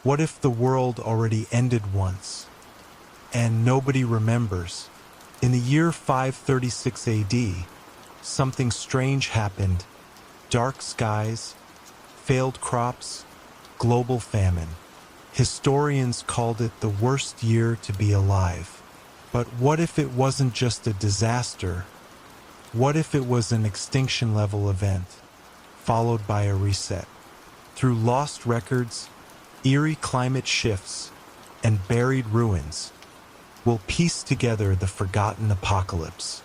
What if the world already ended once, and nobody remembers? In the year 536 AD, something strange happened. Dark skies, failed crops, global famine. Historians called it the worst year to be alive. But what if it wasn't just a disaster? What if it was an extinction-level event, followed by a reset? Through lost records, eerie climate shifts, and buried ruins, we'll piece together the forgotten apocalypse.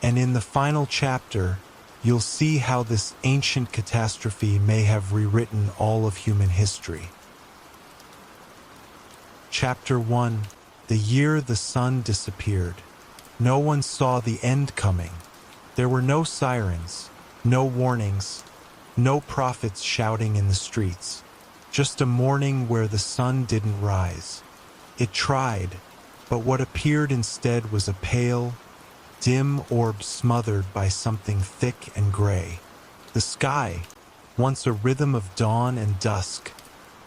And in the final chapter, you'll see how this ancient catastrophe may have rewritten all of human history. Chapter 1: The year the sun disappeared. No one saw the end coming. There were no sirens, no warnings, no prophets shouting in the streets. Just a morning where the sun didn't rise. It tried, but what appeared instead was a pale, dim orb smothered by something thick and gray. The sky, once a rhythm of dawn and dusk,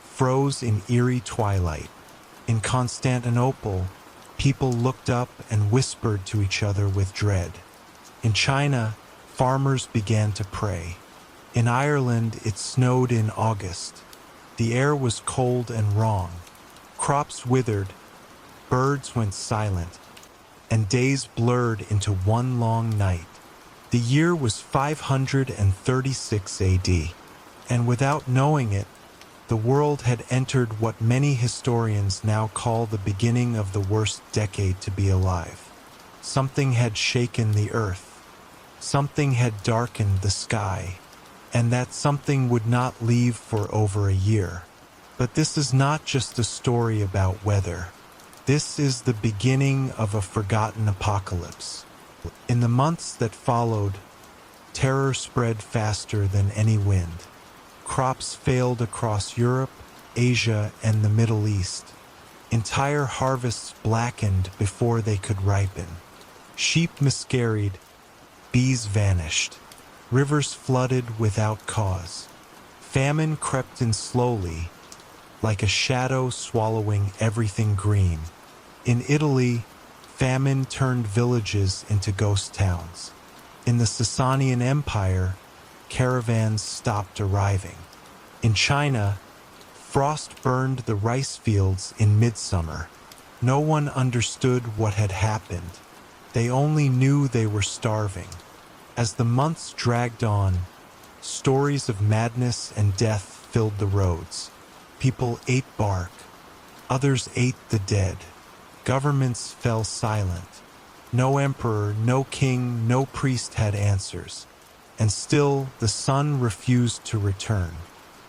froze in eerie twilight. In Constantinople, people looked up and whispered to each other with dread. In China, farmers began to pray. In Ireland, it snowed in August. The air was cold and wrong. Crops withered, birds went silent, and days blurred into one long night. The year was 536 AD, and without knowing it, the world had entered what many historians now call the beginning of the worst decade to be alive. Something had shaken the earth. Something had darkened the sky, and that something would not leave for over a year. But this is not just a story about weather. This is the beginning of a forgotten apocalypse. In the months that followed, terror spread faster than any wind. Crops failed across Europe, Asia, and the Middle East. Entire harvests blackened before they could ripen. Sheep miscarried, bees vanished. Rivers flooded without cause. Famine crept in slowly, like a shadow swallowing everything green. In Italy, famine turned villages into ghost towns. In the Sasanian Empire, caravans stopped arriving. In China, frost burned the rice fields in midsummer. No one understood what had happened. They only knew they were starving. As the months dragged on, stories of madness and death filled the roads. People ate bark. Others ate the dead. Governments fell silent. No emperor, no king, no priest had answers. And still, the sun refused to return.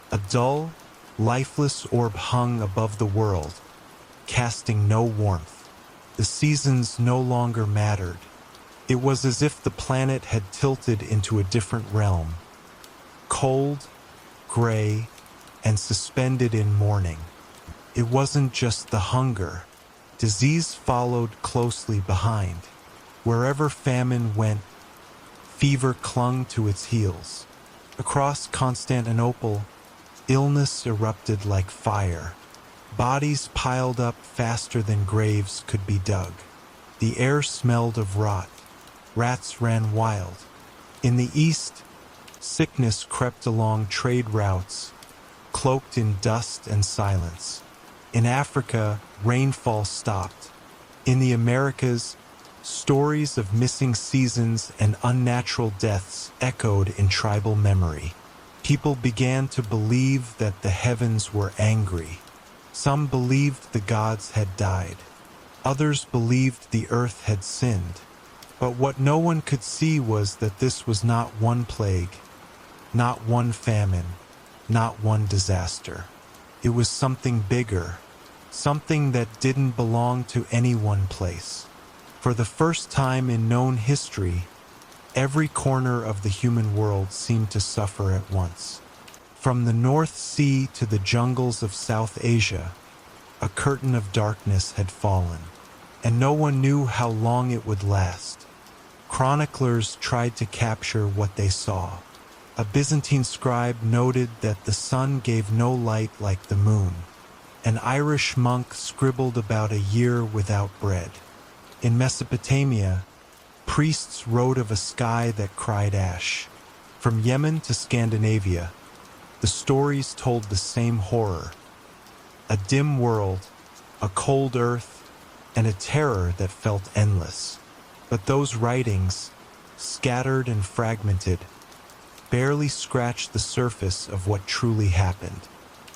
A dull, lifeless orb hung above the world, casting no warmth. The seasons no longer mattered. It was as if the planet had tilted into a different realm. Cold, gray, and suspended in mourning. It wasn't just the hunger. Disease followed closely behind. Wherever famine went, fever clung to its heels. Across Constantinople, illness erupted like fire. Bodies piled up faster than graves could be dug. The air smelled of rot. Rats ran wild. In the east, sickness crept along trade routes, cloaked in dust and silence. In Africa, rainfall stopped. In the Americas, stories of missing seasons and unnatural deaths echoed in tribal memory. People began to believe that the heavens were angry. Some believed the gods had died. Others believed the earth had sinned. But what no one could see was that this was not one plague, not one famine, not one disaster. It was something bigger, something that didn't belong to any one place. For the first time in known history, every corner of the human world seemed to suffer at once. From the North Sea to the jungles of South Asia, a curtain of darkness had fallen, and no one knew how long it would last. Chroniclers tried to capture what they saw. A Byzantine scribe noted that the sun gave no light like the moon. An Irish monk scribbled about a year without bread. In Mesopotamia, priests wrote of a sky that cried ash. From Yemen to Scandinavia, the stories told the same horror. A dim world, a cold earth, and a terror that felt endless. But those writings, scattered and fragmented, barely scratched the surface of what truly happened.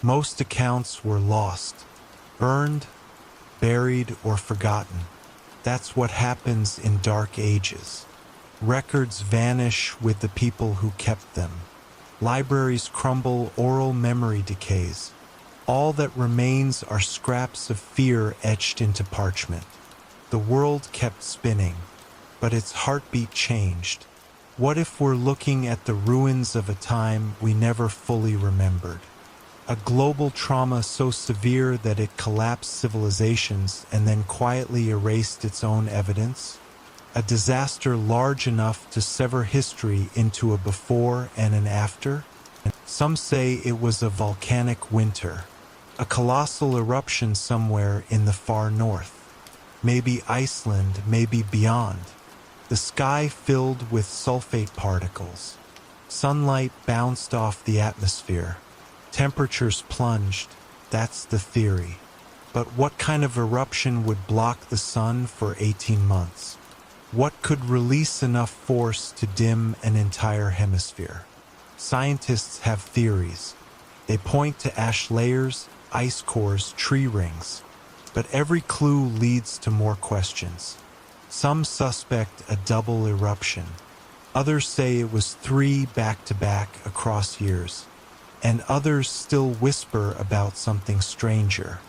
Most accounts were lost, burned, buried, or forgotten. That's what happens in dark ages. Records vanish with the people who kept them. Libraries crumble, oral memory decays. All that remains are scraps of fear etched into parchment. The world kept spinning, but its heartbeat changed. What if we're looking at the ruins of a time we never fully remembered? A global trauma so severe that it collapsed civilizations and then quietly erased its own evidence? A disaster large enough to sever history into a before and an after? Some say it was a volcanic winter, a colossal eruption somewhere in the far north. Maybe Iceland, maybe beyond. The sky filled with sulfate particles. Sunlight bounced off the atmosphere. Temperatures plunged. That's the theory. But what kind of eruption would block the sun for 18 months? What could release enough force to dim an entire hemisphere? Scientists have theories. They point to ash layers, ice cores, tree rings. But every clue leads to more questions. Some suspect a double eruption. Others say it was 3 back-to-back across years. And others still whisper about something stranger.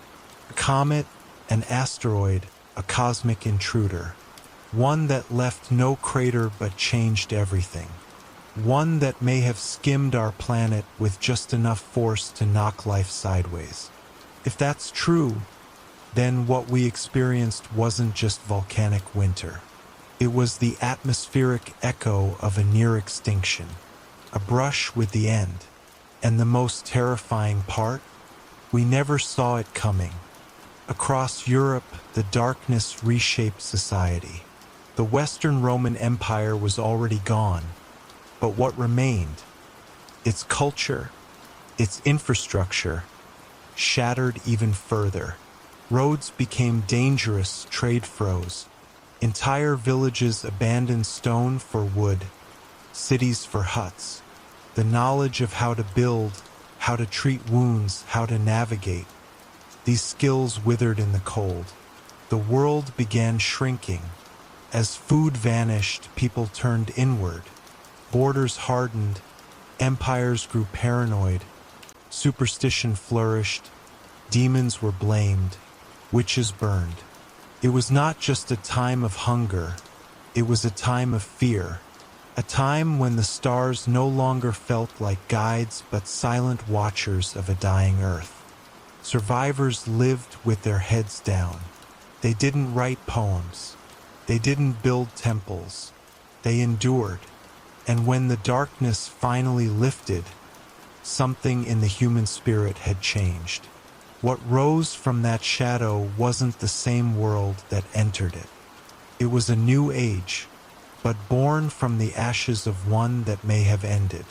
A comet, an asteroid, a cosmic intruder. One that left no crater but changed everything. One that may have skimmed our planet with just enough force to knock life sideways. If that's true, then what we experienced wasn't just volcanic winter. It was the atmospheric echo of a near extinction, a brush with the end. And the most terrifying part? We never saw it coming. Across Europe, the darkness reshaped society. The Western Roman Empire was already gone, but what remained? Its culture, its infrastructure, shattered even further. Roads became dangerous, trade froze. Entire villages abandoned stone for wood, cities for huts. The knowledge of how to build, how to treat wounds, how to navigate. These skills withered in the cold. The world began shrinking. As food vanished, people turned inward. Borders hardened. Empires grew paranoid. Superstition flourished. Demons were blamed. Witches burned. It was not just a time of hunger. It was a time of fear. A time when the stars no longer felt like guides but silent watchers of a dying earth. Survivors lived with their heads down. They didn't write poems. They didn't build temples. They endured. And when the darkness finally lifted, something in the human spirit had changed. What rose from that shadow wasn't the same world that entered it. It was a new age, but born from the ashes of one that may have ended.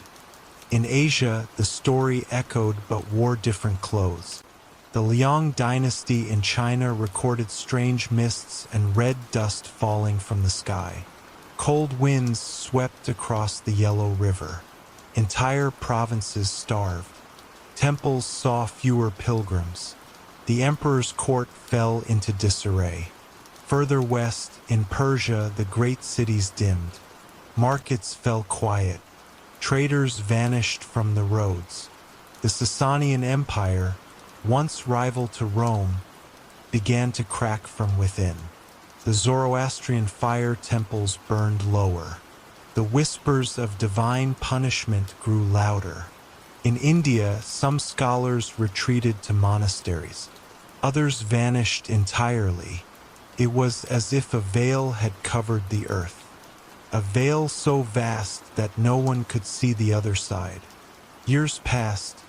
In Asia, the story echoed but wore different clothes. The Liang dynasty in China recorded strange mists and red dust falling from the sky. Cold winds swept across the Yellow River. Entire provinces starved. Temples saw fewer pilgrims. The emperor's court fell into disarray. Further west, in Persia, the great cities dimmed. Markets fell quiet. Traders vanished from the roads. The Sasanian Empire, once rival to Rome, began to crack from within. The Zoroastrian fire temples burned lower. The whispers of divine punishment grew louder. In India, some scholars retreated to monasteries. Others vanished entirely. It was as if a veil had covered the earth. A veil so vast that no one could see the other side. Years passed,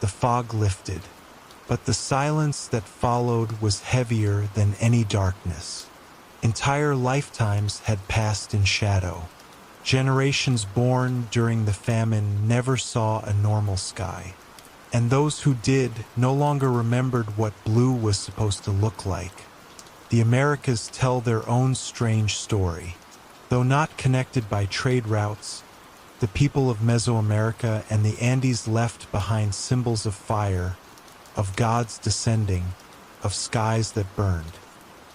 the fog lifted. But the silence that followed was heavier than any darkness. Entire lifetimes had passed in shadow. Generations born during the famine never saw a normal sky. And those who did no longer remembered what blue was supposed to look like. The Americas tell their own strange story. Though not connected by trade routes, the people of Mesoamerica and the Andes left behind symbols of fire, of gods descending, of skies that burned.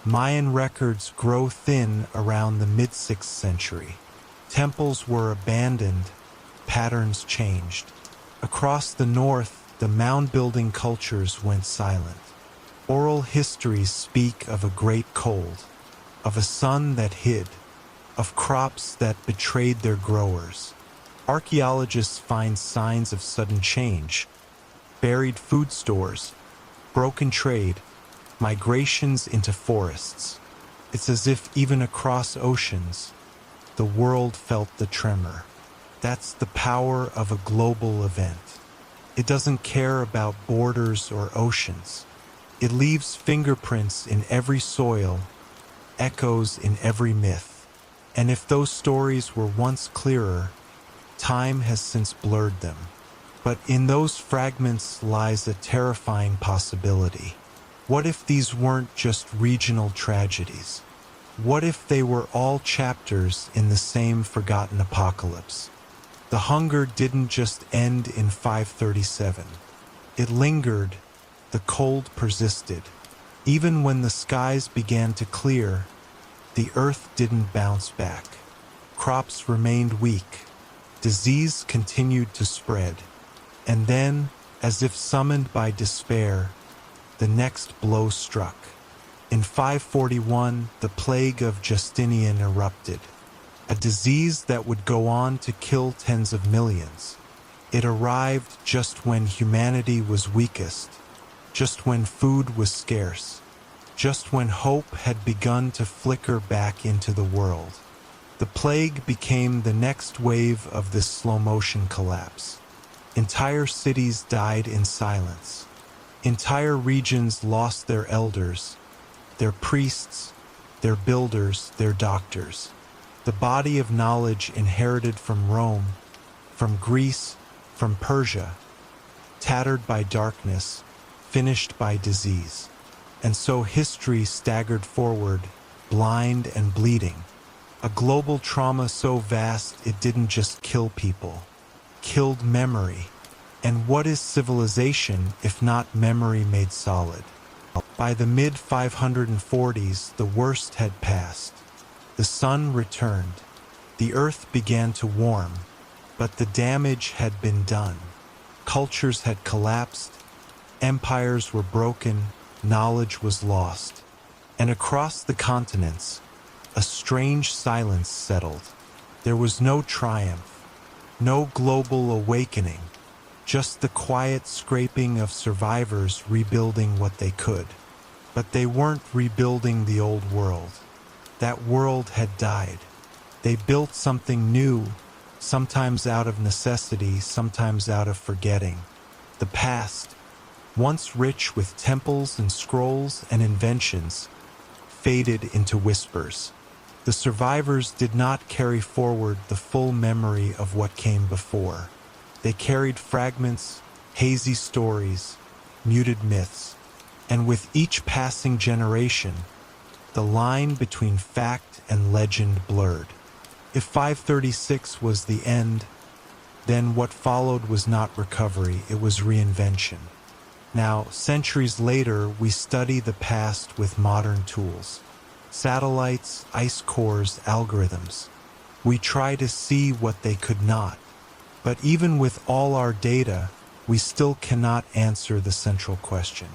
Mayan records grow thin around the mid-6th century. Temples were abandoned, patterns changed. Across the north, the mound-building cultures went silent. Oral histories speak of a great cold, of a sun that hid, of crops that betrayed their growers. Archaeologists find signs of sudden change, buried food stores, broken trade, migrations into forests. It's as if even across oceans, the world felt the tremor. That's the power of a global event. It doesn't care about borders or oceans. It leaves fingerprints in every soil, echoes in every myth. And if those stories were once clearer, time has since blurred them. But in those fragments lies a terrifying possibility. What if these weren't just regional tragedies? What if they were all chapters in the same forgotten apocalypse? The hunger didn't just end in 537. It lingered, the cold persisted. Even when the skies began to clear, the earth didn't bounce back. Crops remained weak. Disease continued to spread. And then, as if summoned by despair, the next blow struck. In 541, the plague of Justinian erupted, a disease that would go on to kill tens of millions. It arrived just when humanity was weakest, just when food was scarce, just when hope had begun to flicker back into the world. The plague became the next wave of this slow-motion collapse. Entire cities died in silence. Entire regions lost their elders, their priests, their builders, their doctors. The body of knowledge inherited from Rome, from Greece, from Persia, tattered by darkness, finished by disease. And so history staggered forward, blind and bleeding. A global trauma so vast it didn't just kill people, killed memory. And what is civilization if not memory made solid? By the mid-540s, the worst had passed. The sun returned. The earth began to warm, but the damage had been done. Cultures had collapsed, empires were broken, knowledge was lost. And across the continents, a strange silence settled. There was no triumph, no global awakening, just the quiet scraping of survivors rebuilding what they could. But they weren't rebuilding the old world. That world had died. They built something new, sometimes out of necessity, sometimes out of forgetting. The past, once rich with temples and scrolls and inventions, faded into whispers. The survivors did not carry forward the full memory of what came before. They carried fragments, hazy stories, muted myths, and with each passing generation, the line between fact and legend blurred. If 536 was the end, then what followed was not recovery, it was reinvention. Now, centuries later, we study the past with modern tools. Satellites, ice cores, algorithms. We try to see what they could not. But even with all our data, we still cannot answer the central question.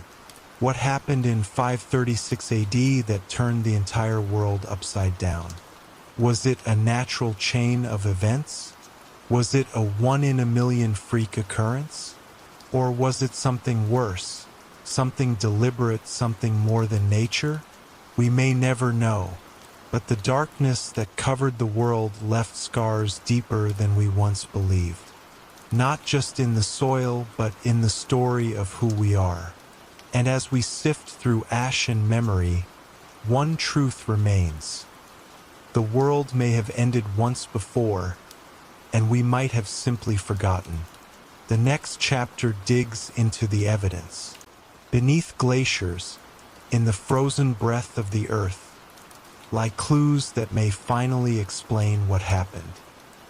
What happened in 536 AD that turned the entire world upside down? Was it a natural chain of events? Was it a one-in-a-million freak occurrence? Or was it something worse, something deliberate, something more than nature? We may never know, but the darkness that covered the world left scars deeper than we once believed. Not just in the soil, but in the story of who we are. And as we sift through ash and memory, one truth remains. The world may have ended once before, and we might have simply forgotten. The next chapter digs into the evidence. Beneath glaciers, in the frozen breath of the earth, lie clues that may finally explain what happened,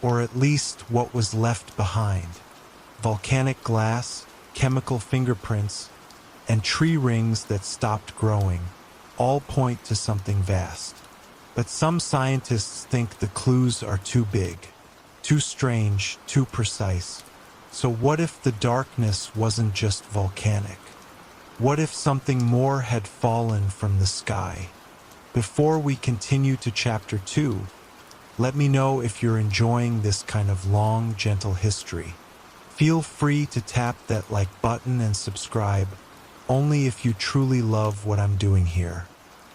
or at least what was left behind. Volcanic glass, chemical fingerprints, and tree rings that stopped growing all point to something vast. But some scientists think the clues are too big, too strange, too precise. So what if the darkness wasn't just volcanic? What if something more had fallen from the sky? Before we continue to Chapter 2, let me know if you're enjoying this kind of long, gentle history. Feel free to tap that like button and subscribe, only if you truly love what I'm doing here.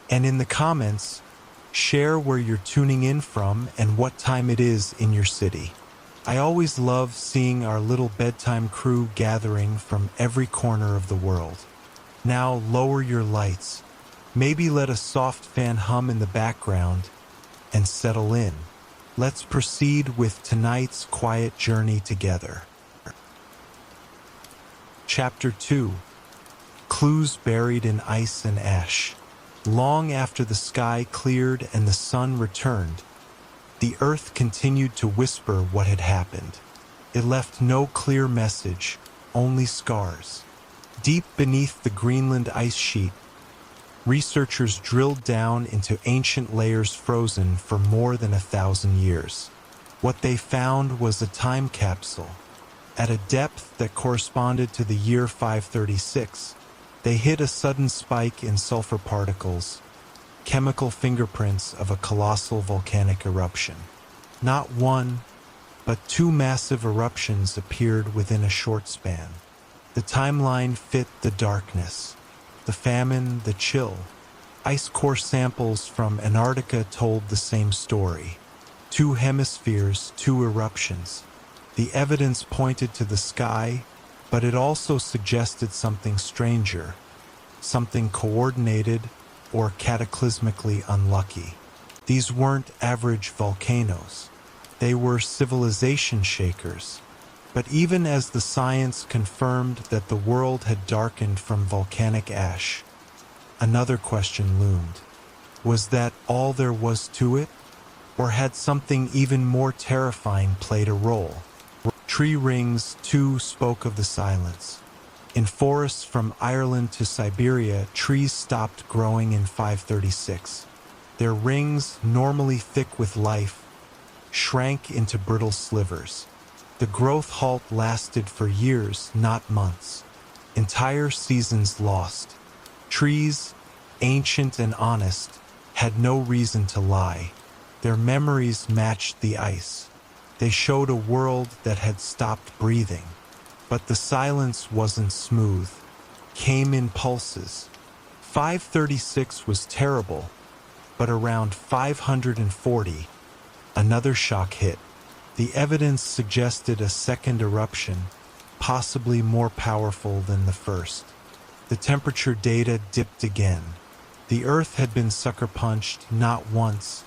And in the comments, share where you're tuning in from and what time it is in your city. I always love seeing our little bedtime crew gathering from every corner of the world. Now lower your lights, maybe let a soft fan hum in the background, and settle in. Let's proceed with tonight's quiet journey together. Chapter 2. Clues buried in ice and ash. Long after the sky cleared and the sun returned, the earth continued to whisper what had happened. It left no clear message, only scars. Deep beneath the Greenland ice sheet, researchers drilled down into ancient layers frozen for more than 1,000 years. What they found was a time capsule. At a depth that corresponded to the year 536, they hit a sudden spike in sulfur particles, chemical fingerprints of a colossal volcanic eruption. Not one, but two massive eruptions appeared within a short span. The timeline fit the darkness, the famine, the chill. Ice core samples from Antarctica told the same story. Two hemispheres, two eruptions. The evidence pointed to the sky, but it also suggested something stranger, something coordinated or cataclysmically unlucky. These weren't average volcanoes. They were civilization shakers. But even as the science confirmed that the world had darkened from volcanic ash, another question loomed. Was that all there was to it? Or had something even more terrifying played a role? Tree rings, too, spoke of the silence. In forests from Ireland to Siberia, trees stopped growing in 536. Their rings, normally thick with life, shrank into brittle slivers. The growth halt lasted for years, not months. Entire seasons lost. Trees, ancient and honest, had no reason to lie. Their memories matched the ice. They showed a world that had stopped breathing. But the silence wasn't smooth, came in pulses. 536 was terrible, but around 540, another shock hit. The evidence suggested a second eruption, possibly more powerful than the first. The temperature data dipped again. The Earth had been sucker-punched not once,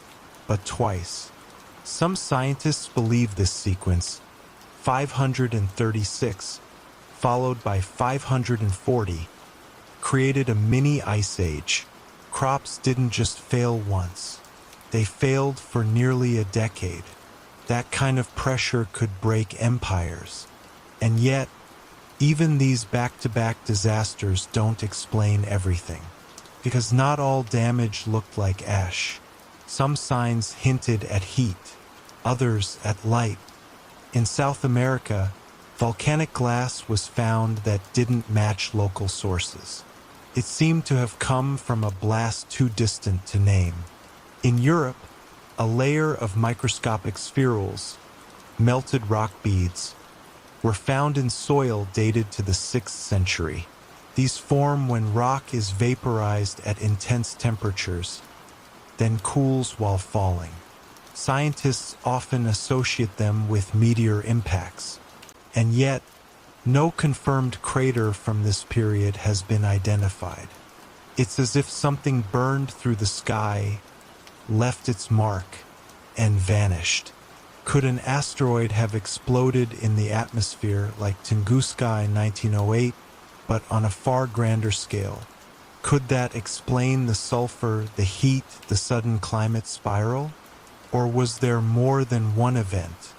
but twice. Some scientists believe this sequence, 536, followed by 540, created a mini ice age. Crops didn't just fail once. They failed for nearly a decade. That kind of pressure could break empires. And yet, even these back-to-back disasters don't explain everything. Because not all damage looked like ash. Some signs hinted at heat, others at light. In South America, volcanic glass was found that didn't match local sources. It seemed to have come from a blast too distant to name. In Europe, a layer of microscopic spherules, melted rock beads, were found in soil dated to the 6th century. These form when rock is vaporized at intense temperatures, then cools while falling. Scientists often associate them with meteor impacts. And yet, No confirmed crater from this period has been identified. It's as if something burned through the sky, left its mark, and vanished. Could an asteroid have exploded in the atmosphere like Tunguska in 1908, but on a far grander scale? Could that explain the sulfur, the heat, the sudden climate spiral? Or was there more than one event?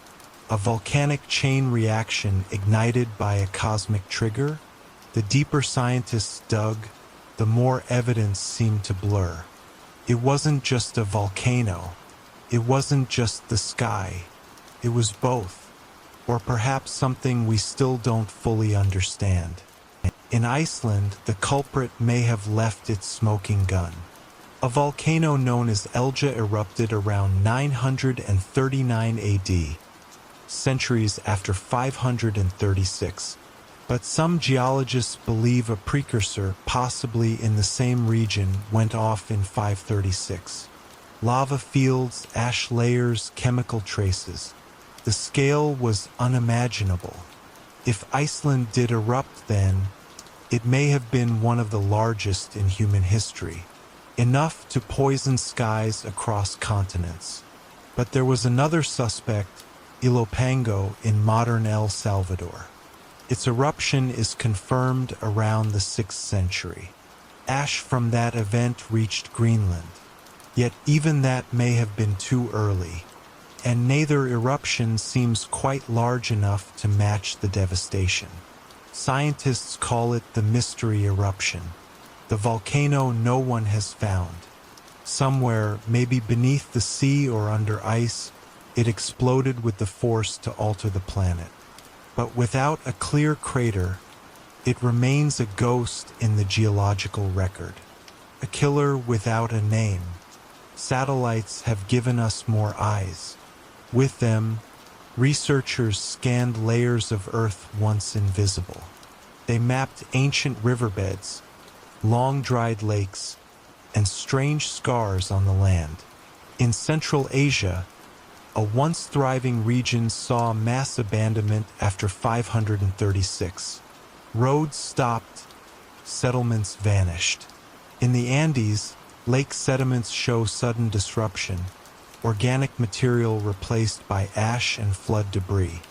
A volcanic chain reaction ignited by a cosmic trigger? The deeper scientists dug, the more evidence seemed to blur. It wasn't just a volcano. It wasn't just the sky. It was both, or perhaps something we still don't fully understand. In Iceland, the culprit may have left its smoking gun. A volcano known as Elja erupted around 939 AD, centuries after 536. But some geologists believe a precursor, possibly in the same region, went off in 536. Lava fields, ash layers, chemical traces. The scale was unimaginable. If Iceland did erupt then, it may have been one of the largest in human history, enough to poison skies across continents. But there was another suspect, Ilopango, in modern El Salvador. Its eruption is confirmed around the 6th century. Ash from that event reached Greenland. Yet even that may have been too early, and neither eruption seems quite large enough to match the devastation. Scientists call it the mystery eruption, the volcano no one has found. Somewhere, maybe beneath the sea or under ice, it exploded with the force to alter the planet. But without a clear crater, it remains a ghost in the geological record, a killer without a name. Satellites have given us more eyes. With them, researchers scanned layers of Earth once invisible. They mapped ancient riverbeds, long-dried lakes, and strange scars on the land. In Central Asia, a once thriving region saw mass abandonment after 536. Roads stopped, settlements vanished. In the Andes, lake sediments show sudden disruption, organic material replaced by ash and flood debris.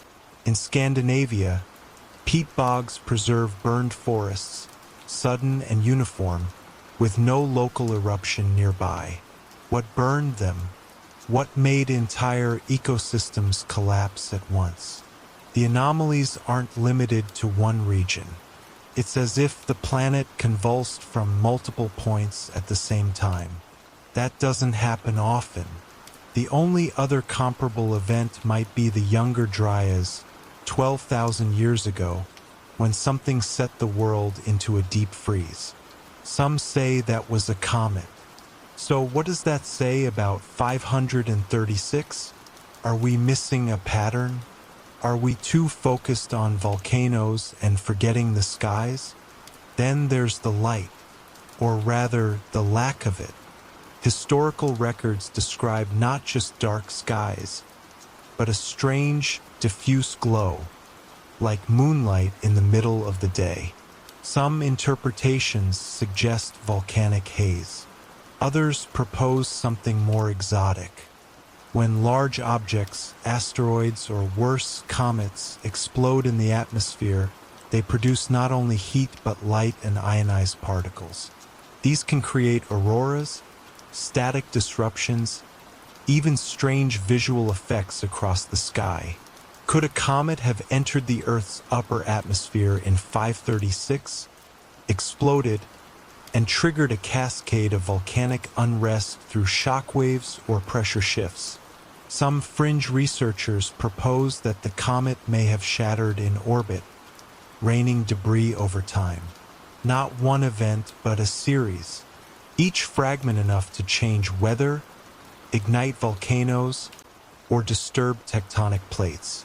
In Scandinavia, peat bogs preserve burned forests, sudden and uniform, with no local eruption nearby. What burned them? What made entire ecosystems collapse at once? The anomalies aren't limited to one region. It's as if the planet convulsed from multiple points at the same time. That doesn't happen often. The only other comparable event might be the Younger Dryas, 12,000 years ago, when something set the world into a deep freeze. Some say that was a comet. So what does that say about 536? Are we missing a pattern? Are we too focused on volcanoes and forgetting the skies? Then there's the light, or rather, the lack of it. Historical records describe not just dark skies, but a strange, diffuse glow, like moonlight in the middle of the day. Some interpretations suggest volcanic haze. Others propose something more exotic. When large objects, asteroids or worse, comets, explode in the atmosphere, they produce not only heat but light and ionized particles. These can create auroras, static disruptions, even strange visual effects across the sky. Could a comet have entered the Earth's upper atmosphere in 536, exploded, and triggered a cascade of volcanic unrest through shock waves or pressure shifts? Some fringe researchers propose that the comet may have shattered in orbit, raining debris over time. Not one event, but a series, each fragment enough to change weather, ignite volcanoes, or disturb tectonic plates.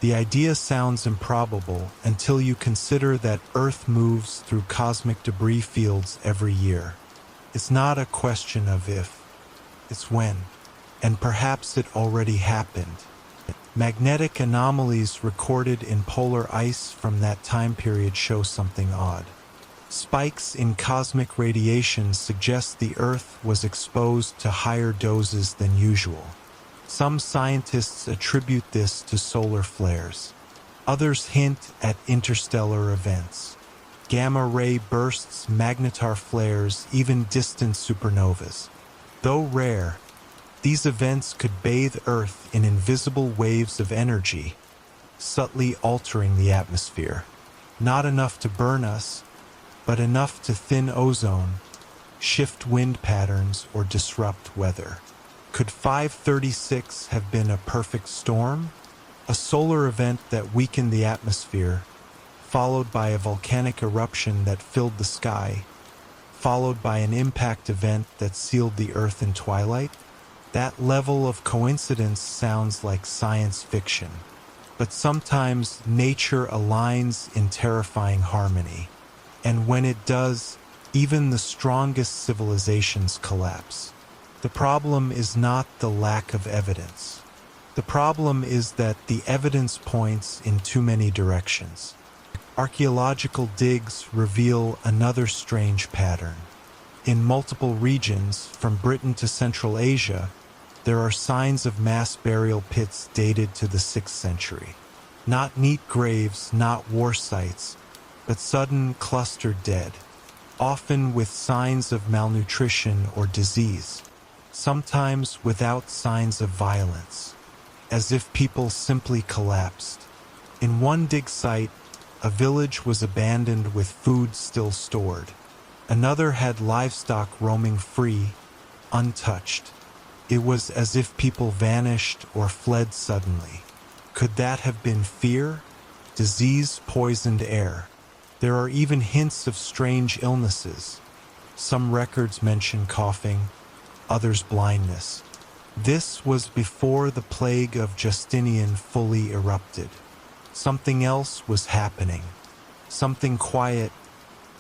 The idea sounds improbable until you consider that Earth moves through cosmic debris fields every year. It's not a question of if, it's when. And perhaps it already happened. Magnetic anomalies recorded in polar ice from that time period show something odd. Spikes in cosmic radiation suggest the Earth was exposed to higher doses than usual. Some scientists attribute this to solar flares. Others hint at interstellar events. Gamma-ray bursts, magnetar flares, even distant supernovas. Though rare, these events could bathe Earth in invisible waves of energy, subtly altering the atmosphere. Not enough to burn us, but enough to thin ozone, shift wind patterns, or disrupt weather. Could 536 have been a perfect storm? A solar event that weakened the atmosphere, followed by a volcanic eruption that filled the sky, followed by an impact event that sealed the Earth in twilight? That level of coincidence sounds like science fiction. But sometimes nature aligns in terrifying harmony. And when it does, even the strongest civilizations collapse. The problem is not the lack of evidence. The problem is that the evidence points in too many directions. Archaeological digs reveal another strange pattern. In multiple regions, from Britain to Central Asia, there are signs of mass burial pits dated to the 6th century. Not neat graves, not war sites, but sudden clustered dead, often with signs of malnutrition or disease, sometimes without signs of violence, as if people simply collapsed. In one dig site, a village was abandoned with food still stored. Another had livestock roaming free, untouched. It was as if people vanished or fled suddenly. Could that have been fear? Disease poisoned air. There are even hints of strange illnesses. Some records mention coughing, others blindness. This was before the plague of Justinian fully erupted. Something else was happening. Something quiet,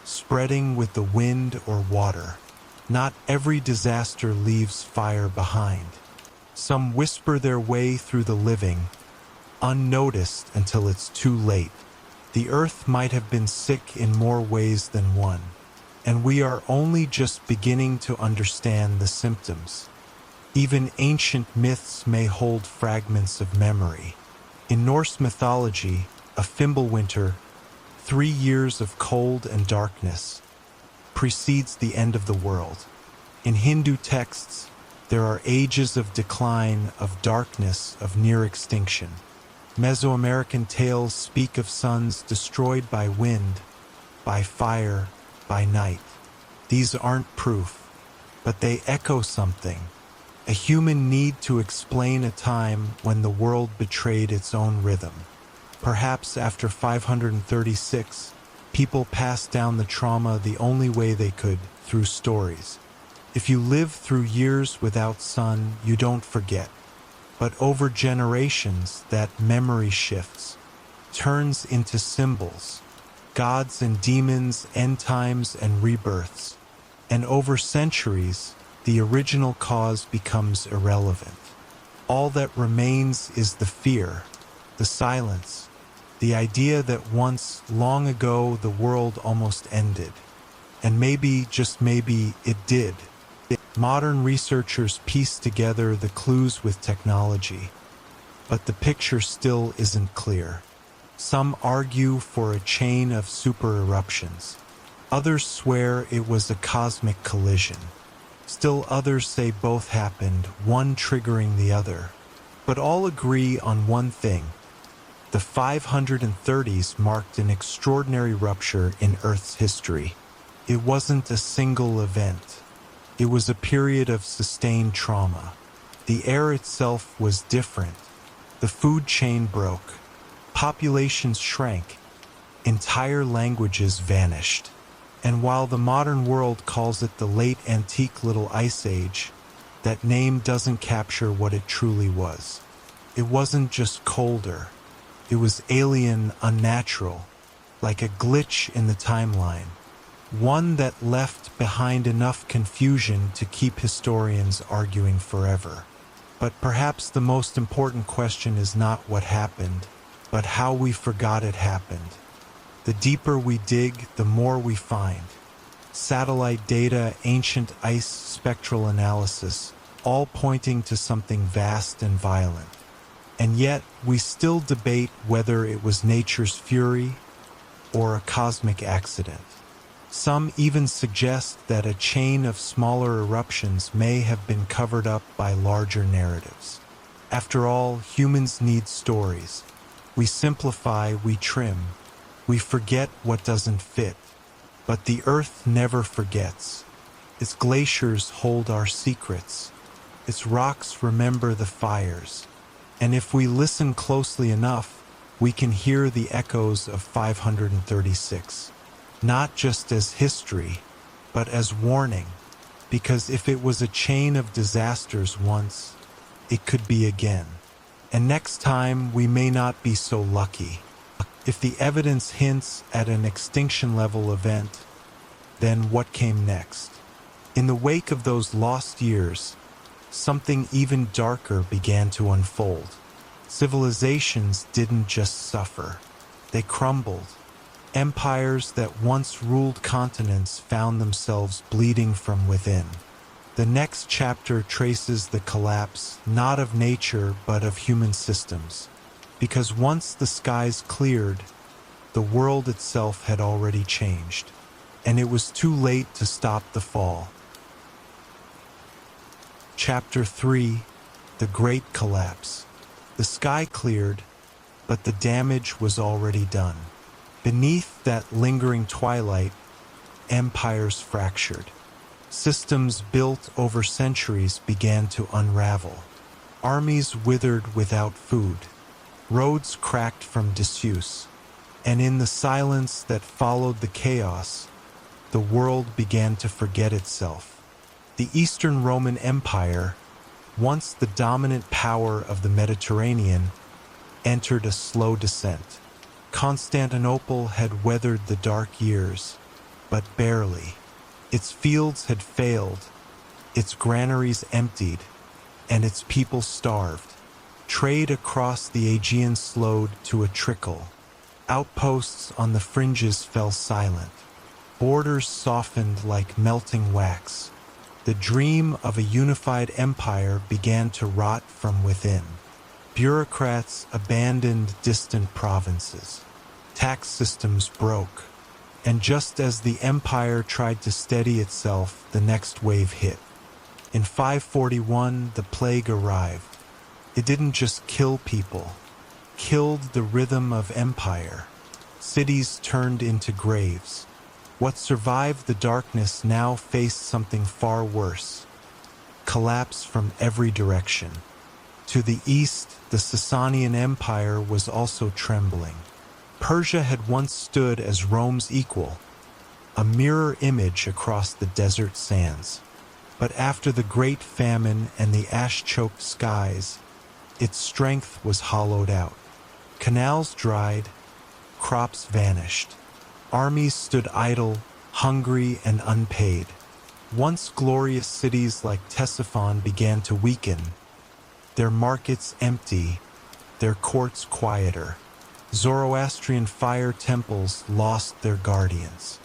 spreading with the wind or water. Not every disaster leaves fire behind. Some whisper their way through the living, unnoticed until it's too late. The Earth might have been sick in more ways than one, and we are only just beginning to understand the symptoms. Even ancient myths may hold fragments of memory. In Norse mythology, a Fimbulwinter, 3 years of cold and darkness, precedes the end of the world. In Hindu texts, there are ages of decline, of darkness, of near extinction. Mesoamerican tales speak of suns destroyed by wind, by fire, by night. These aren't proof, but they echo something. A human need to explain a time when the world betrayed its own rhythm. Perhaps after 536, people passed down the trauma the only way they could, through stories. If you live through years without sun, you don't forget. But over generations, that memory shifts, turns into symbols, gods and demons, end times and rebirths. And over centuries, the original cause becomes irrelevant. All that remains is the fear, the silence, the idea that once, long ago, the world almost ended. And maybe, just maybe, it did. Modern researchers piece together the clues with technology, but the picture still isn't clear. Some argue for a chain of super eruptions. Others swear it was a cosmic collision. Still others say both happened, one triggering the other. But all agree on one thing. The 530s marked an extraordinary rupture in Earth's history. It wasn't a single event. It was a period of sustained trauma. The air itself was different. The food chain broke. Populations shrank. Entire languages vanished. And while the modern world calls it the late antique Little Ice Age, that name doesn't capture what it truly was. It wasn't just colder. It was alien, unnatural, like a glitch in the timeline. One that left behind enough confusion to keep historians arguing forever. But perhaps the most important question is not what happened, but how we forgot it happened. The deeper we dig, the more we find. Satellite data, ancient ice spectral analysis, all pointing to something vast and violent. And yet, we still debate whether it was nature's fury or a cosmic accident. Some even suggest that a chain of smaller eruptions may have been covered up by larger narratives. After all, humans need stories. We simplify, we trim, we forget what doesn't fit. But the Earth never forgets. Its glaciers hold our secrets. Its rocks remember the fires. And if we listen closely enough, we can hear the echoes of 536. Not just as history, but as warning. Because if it was a chain of disasters once, it could be again. And next time, we may not be so lucky. If the evidence hints at an extinction-level event, then what came next? In the wake of those lost years, something even darker began to unfold. Civilizations didn't just suffer, they crumbled. Empires that once ruled continents found themselves bleeding from within. The next chapter traces the collapse not of nature but of human systems. Because once the skies cleared, the world itself had already changed, and it was too late to stop the fall. Chapter 3: The Great Collapse. The sky cleared, but the damage was already done. Beneath that lingering twilight, empires fractured. Systems built over centuries began to unravel. Armies withered without food. Roads cracked from disuse. And in the silence that followed the chaos, the world began to forget itself. The Eastern Roman Empire, once the dominant power of the Mediterranean, entered a slow descent. Constantinople had weathered the dark years, but barely. Its fields had failed, its granaries emptied, and its people starved. Trade across the Aegean slowed to a trickle. Outposts on the fringes fell silent. Borders softened like melting wax. The dream of a unified empire began to rot from within. Bureaucrats abandoned distant provinces. Tax systems broke. And just as the empire tried to steady itself, the next wave hit. In 541, the plague arrived. It didn't just kill people. It killed the rhythm of empire. Cities turned into graves. What survived the darkness now faced something far worse. Collapse from every direction. To the east, the Sasanian Empire was also trembling. Persia had once stood as Rome's equal, a mirror image across the desert sands. But after the Great Famine and the ash-choked skies, its strength was hollowed out. Canals dried, crops vanished. Armies stood idle, hungry and unpaid. Once glorious cities like Ctesiphon began to weaken, their markets empty, their courts quieter. Zoroastrian fire temples lost their guardians.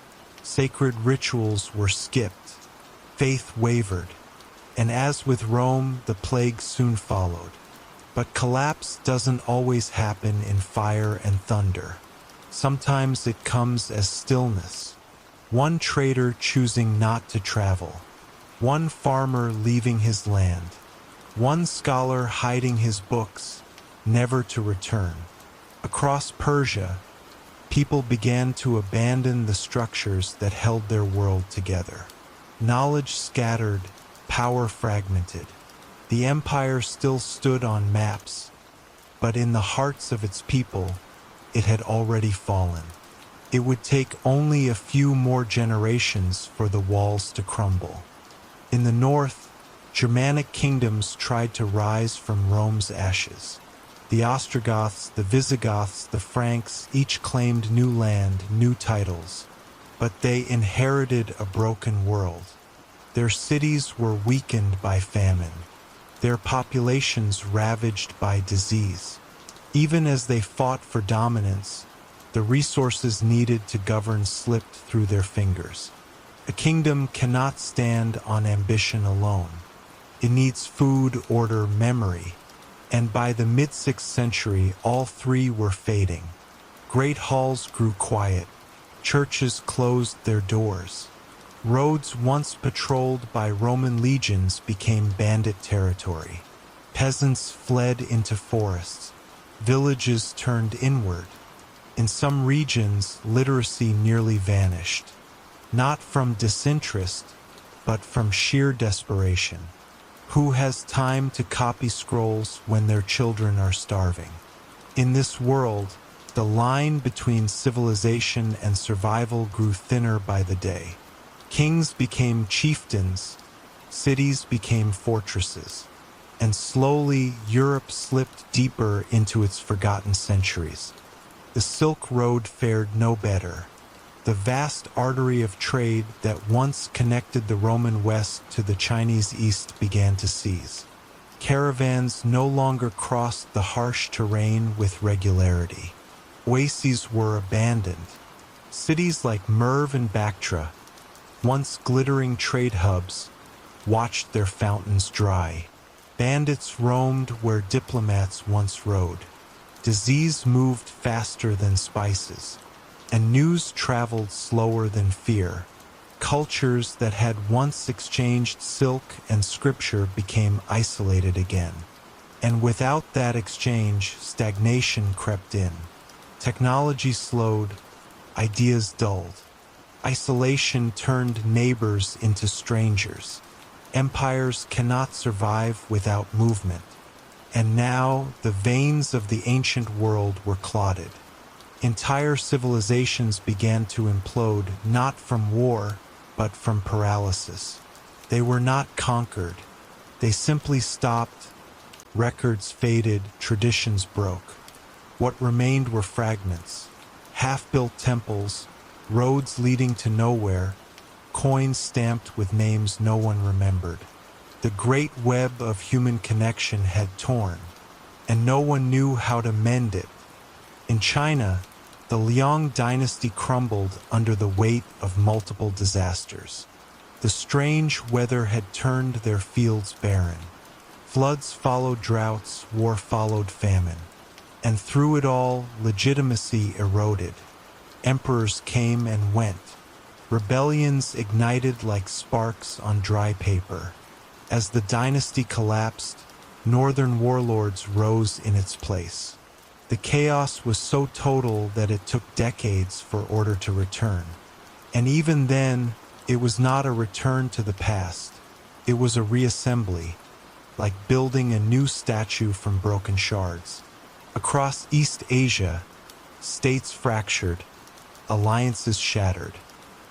Sacred rituals were skipped. Faith wavered. And as with Rome, the plague soon followed. But collapse doesn't always happen in fire and thunder. Sometimes it comes as stillness. One trader choosing not to travel. One farmer leaving his land. One scholar hiding his books, never to return. Across Persia, people began to abandon the structures that held their world together. Knowledge scattered, power fragmented. The empire still stood on maps, but in the hearts of its people, it had already fallen. It would take only a few more generations for the walls to crumble. In the north, Germanic kingdoms tried to rise from Rome's ashes. The Ostrogoths, the Visigoths, the Franks each claimed new land, new titles, but they inherited a broken world. Their cities were weakened by famine. their populations ravaged by disease. Even as they fought for dominance, the resources needed to govern slipped through their fingers. A kingdom cannot stand on ambition alone. It needs food, order, memory, and by the mid-6th century all three were fading. Great halls grew quiet, churches closed their doors. Roads once patrolled by Roman legions became bandit territory. Peasants fled into forests. Villages turned inward. In some regions, literacy nearly vanished, not from disinterest, but from sheer desperation. Who has time to copy scrolls when their children are starving? In this world, the line between civilization and survival grew thinner by the day. Kings became chieftains, cities became fortresses, and slowly Europe slipped deeper into its forgotten centuries. The Silk Road fared no better. The vast artery of trade that once connected the Roman West to the Chinese East began to cease. Caravans no longer crossed the harsh terrain with regularity. Oases were abandoned. Cities like Merv and Bactra, once glittering trade hubs, watched their fountains dry. Bandits roamed where diplomats once rode. Disease moved faster than spices, and news traveled slower than fear. Cultures that had once exchanged silk and scripture became isolated again. And without that exchange, stagnation crept in. Technology slowed, ideas dulled. Isolation turned neighbors into strangers. Empires cannot survive without movement. And now the veins of the ancient world were clotted. Entire civilizations began to implode not from war, but from paralysis. They were not conquered. They simply stopped. Records faded, traditions broke. What remained were fragments, half-built temples, roads leading to nowhere, coins stamped with names no one remembered. The great web of human connection had torn, and no one knew how to mend it. In China, the Liang dynasty crumbled under the weight of multiple disasters. The strange weather had turned their fields barren. Floods followed droughts, war followed famine. And through it all, legitimacy eroded. Emperors came and went. Rebellions ignited like sparks on dry paper. As the dynasty collapsed, northern warlords rose in its place. The chaos was so total that it took decades for order to return. And even then, it was not a return to the past. It was a reassembly, like building a new statue from broken shards. Across East Asia, states fractured, alliances shattered.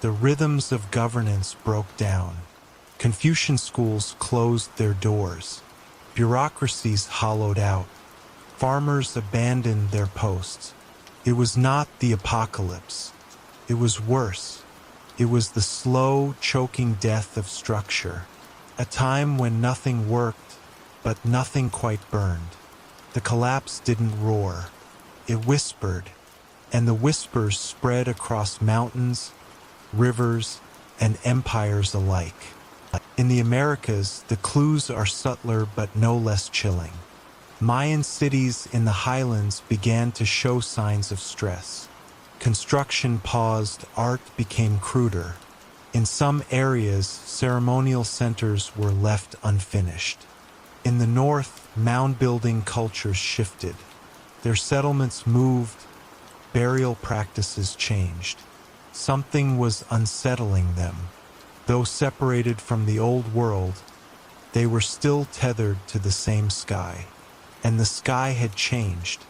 The rhythms of governance broke down. Confucian schools closed their doors. Bureaucracies hollowed out. Farmers abandoned their posts. It was not the apocalypse. It was worse. It was the slow, choking death of structure. A time when nothing worked, but nothing quite burned. The collapse didn't roar. It whispered, and the whispers spread across mountains, rivers, and empires alike. In the Americas, the clues are subtler but no less chilling. Mayan cities in the highlands began to show signs of stress. Construction paused, art became cruder. In some areas, ceremonial centers were left unfinished. In the north, mound-building cultures shifted. Their settlements moved, burial practices changed. Something was unsettling them. Though separated from the old world, they were still tethered to the same sky. And the sky had changed.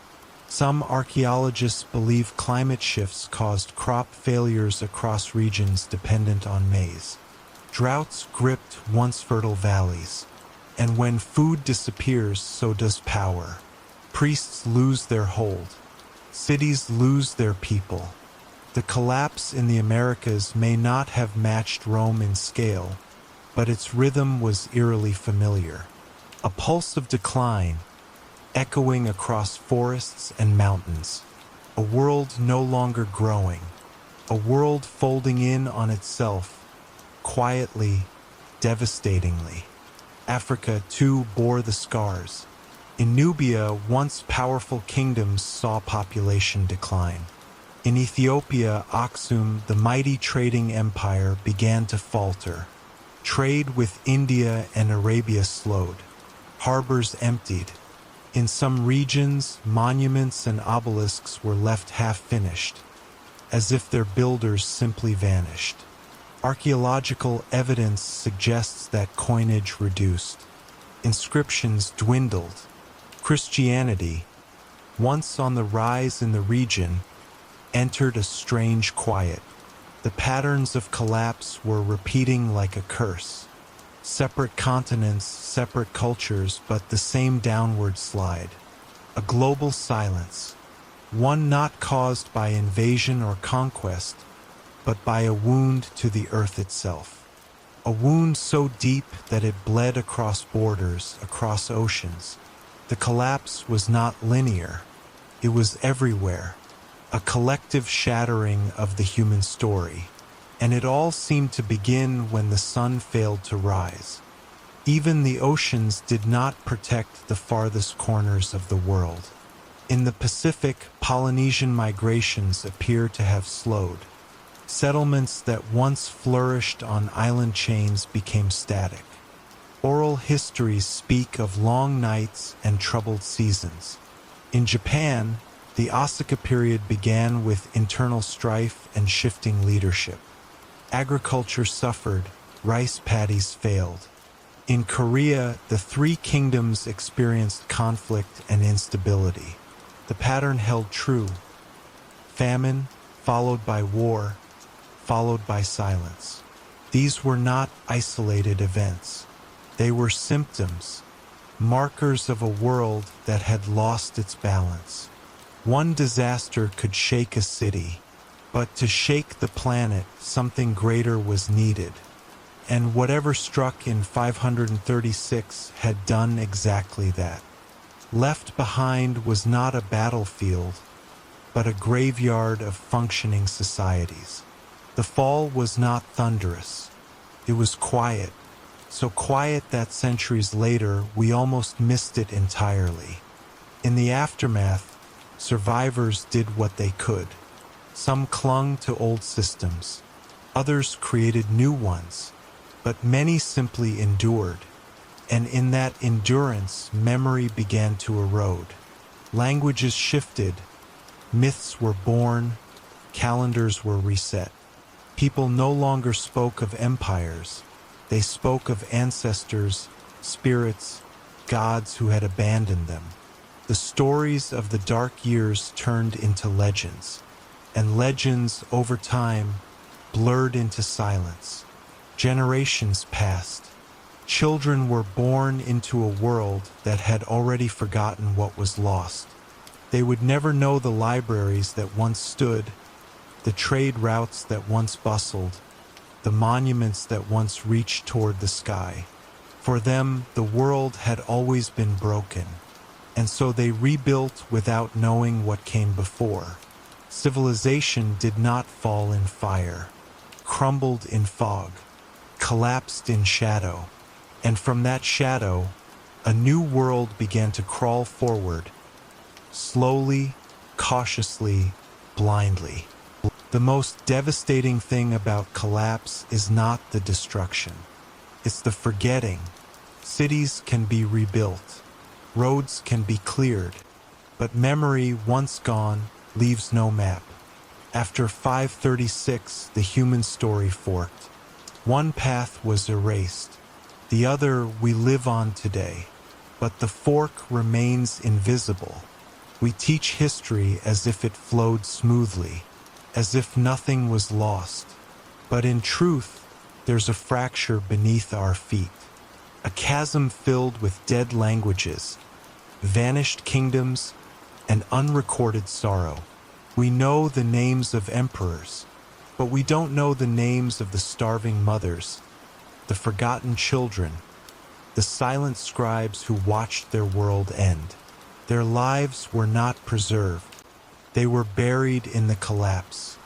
Some archaeologists believe climate shifts caused crop failures across regions dependent on maize. Droughts gripped once fertile valleys. And when food disappears, so does power. Priests lose their hold. Cities lose their people. The collapse in the Americas may not have matched Rome in scale, but its rhythm was eerily familiar. a pulse of decline, echoing across forests and mountains, a world no longer growing, a world folding in on itself, quietly, devastatingly. Africa, too, bore the scars. In Nubia, once powerful kingdoms saw population decline. In Ethiopia, Aksum, the mighty trading empire, began to falter. Trade with India and Arabia slowed. Harbors emptied. In some regions, monuments and obelisks were left half-finished, as if their builders simply vanished. Archaeological evidence suggests that coinage reduced. Inscriptions dwindled. Christianity, once on the rise in the region, entered a strange quiet. The patterns of collapse were repeating like a curse. Separate continents, separate cultures, but the same downward slide. A global silence, one not caused by invasion or conquest, but by a wound to the earth itself. A wound so deep that it bled across borders, across oceans. The collapse was not linear. It was everywhere, a collective shattering of the human story. And it all seemed to begin when the sun failed to rise. Even the oceans did not protect the farthest corners of the world. In the Pacific, Polynesian migrations appear to have slowed. Settlements that once flourished on island chains became static. Oral histories speak of long nights and troubled seasons. In Japan, the Asuka period began with internal strife and shifting leadership. Agriculture suffered, rice paddies failed. In Korea, the three kingdoms experienced conflict and instability. The pattern held true. Famine, followed by war, followed by silence. These were not isolated events. They were symptoms, markers of a world that had lost its balance. One disaster could shake a city, but to shake the planet, something greater was needed. And whatever struck in 536 had done exactly that. Left behind was not a battlefield, but a graveyard of functioning societies. The fall was not thunderous. It was quiet, so quiet that centuries later we almost missed it entirely. In the aftermath, survivors did what they could. Some clung to old systems. Others created new ones. But many simply endured. And in that endurance, memory began to erode. Languages shifted. Myths were born. Calendars were reset. People no longer spoke of empires. They spoke of ancestors, spirits, gods who had abandoned them. The stories of the dark years turned into legends, and legends, over time, blurred into silence. Generations passed. Children were born into a world that had already forgotten what was lost. They would never know the libraries that once stood, the trade routes that once bustled, the monuments that once reached toward the sky. For them, the world had always been broken, and so they rebuilt without knowing what came before. Civilization did not fall in fire, crumbled in fog, collapsed in shadow, and from that shadow, a new world began to crawl forward, slowly, cautiously, blindly. The most devastating thing about collapse is not the destruction. It's the forgetting. Cities can be rebuilt. Roads can be cleared. But memory, once gone, leaves no map. After 536, the human story forked. One path was erased. The other we live on today. But the fork remains invisible. We teach history as if it flowed smoothly, as if nothing was lost. But in truth, there's a fracture beneath our feet. A chasm filled with dead languages, vanished kingdoms, and unrecorded sorrow. We know the names of emperors, but we don't know the names of the starving mothers, the forgotten children, the silent scribes who watched their world end. Their lives were not preserved. They were buried in the collapse,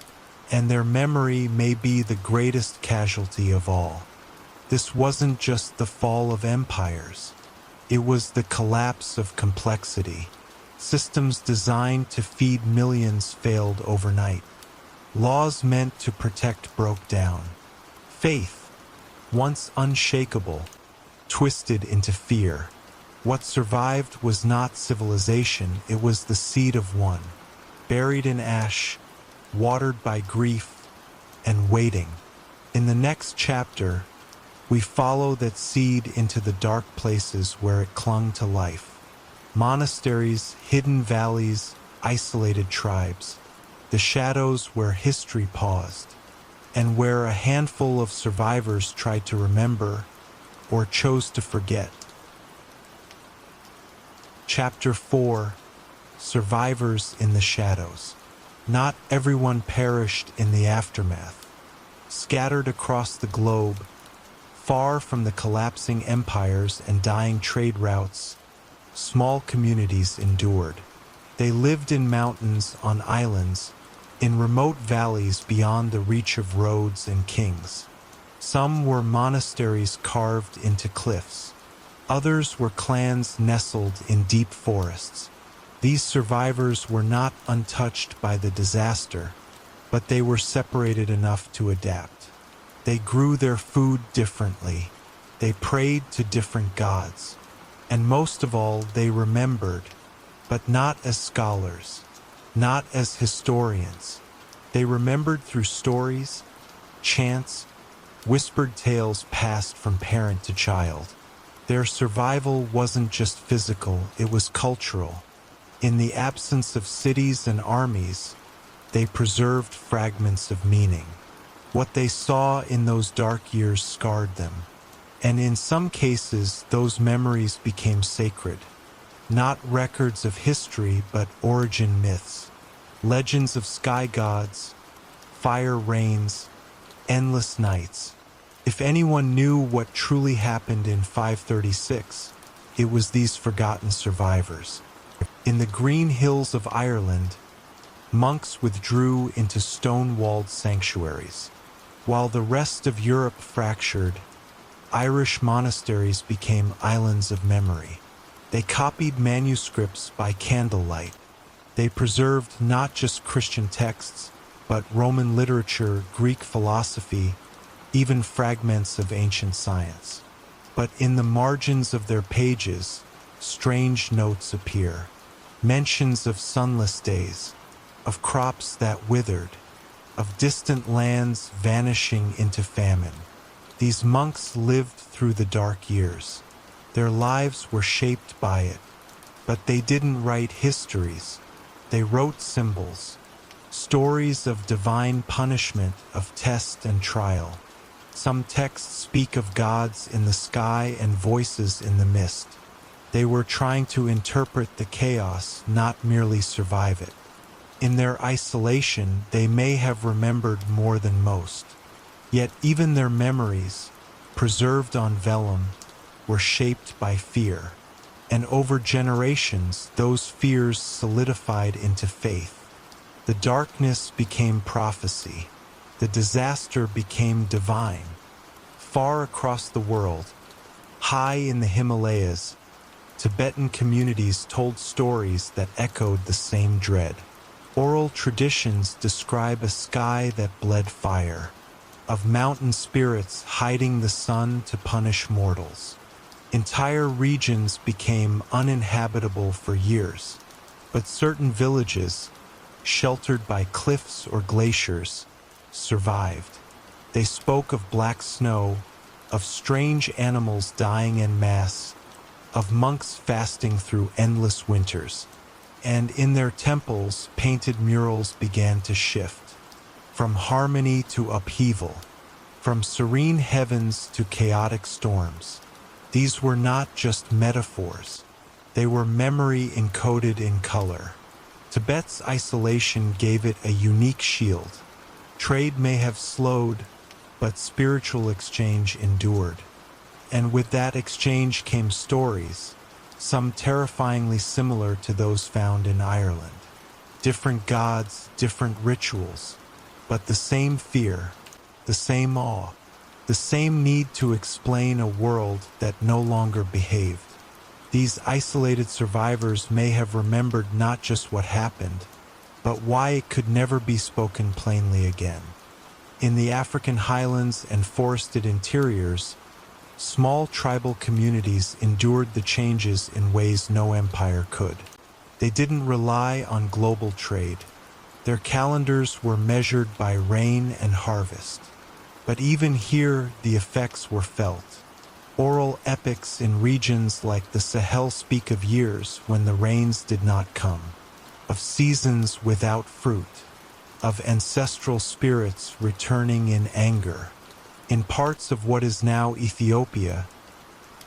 and their memory may be the greatest casualty of all. This wasn't just the fall of empires. It was the collapse of complexity. Systems designed to feed millions failed overnight. Laws meant to protect broke down. Faith, once unshakable, twisted into fear. What survived was not civilization, it was the seed of one, buried in ash, watered by grief, and waiting. In the next chapter, we follow that seed into the dark places where it clung to life. Monasteries, hidden valleys, isolated tribes. The shadows where history paused, and where a handful of survivors tried to remember or chose to forget. Chapter 4: Survivors in the Shadows. Not everyone perished in the aftermath. Scattered across the globe, far from the collapsing empires and dying trade routes, small communities endured. They lived in mountains, on islands, in remote valleys beyond the reach of roads and kings. Some were monasteries carved into cliffs. Others were clans nestled in deep forests. These survivors were not untouched by the disaster, but they were separated enough to adapt. They grew their food differently. They prayed to different gods. And most of all, they remembered, but not as scholars, not as historians. They remembered through stories, chants, whispered tales passed from parent to child. Their survival wasn't just physical, it was cultural. In the absence of cities and armies, they preserved fragments of meaning. What they saw in those dark years scarred them. And in some cases, those memories became sacred. Not records of history, but origin myths. Legends of sky gods, fire rains, endless nights. If anyone knew what truly happened in 536, it was these forgotten survivors. In the green hills of Ireland, monks withdrew into stone-walled sanctuaries. While the rest of Europe fractured, Irish monasteries became islands of memory. They copied manuscripts by candlelight. They preserved not just Christian texts, but Roman literature, Greek philosophy, even fragments of ancient science. But in the margins of their pages, strange notes appear. Mentions of sunless days, of crops that withered, of distant lands vanishing into famine. These monks lived through the dark years. Their lives were shaped by it, but they didn't write histories. They wrote symbols, stories of divine punishment, of test and trial. Some texts speak of gods in the sky and voices in the mist. They were trying to interpret the chaos, not merely survive it. In their isolation, they may have remembered more than most. Yet even their memories, preserved on vellum, were shaped by fear. And over generations, those fears solidified into faith. The darkness became prophecy. The disaster became divine. Far across the world, high in the Himalayas, Tibetan communities told stories that echoed the same dread. Oral traditions describe a sky that bled fire, of mountain spirits hiding the sun to punish mortals. Entire regions became uninhabitable for years, but certain villages, sheltered by cliffs or glaciers, survived. They spoke of black snow, of strange animals dying en masse, of monks fasting through endless winters. And in their temples, painted murals began to shift, from harmony to upheaval, from serene heavens to chaotic storms. These were not just metaphors. They were memory encoded in color. Tibet's isolation gave it a unique shield. Trade may have slowed, but spiritual exchange endured. And with that exchange came stories, some terrifyingly similar to those found in Ireland. Different gods, different rituals, but the same fear, the same awe, the same need to explain a world that no longer behaved. These isolated survivors may have remembered not just what happened, but why it could never be spoken plainly again. In the African highlands and forested interiors, small tribal communities endured the changes in ways no empire could. They didn't rely on global trade. Their calendars were measured by rain and harvest. But even here, the effects were felt. Oral epics in regions like the Sahel speak of years when the rains did not come, of seasons without fruit, of ancestral spirits returning in anger. In parts of what is now Ethiopia,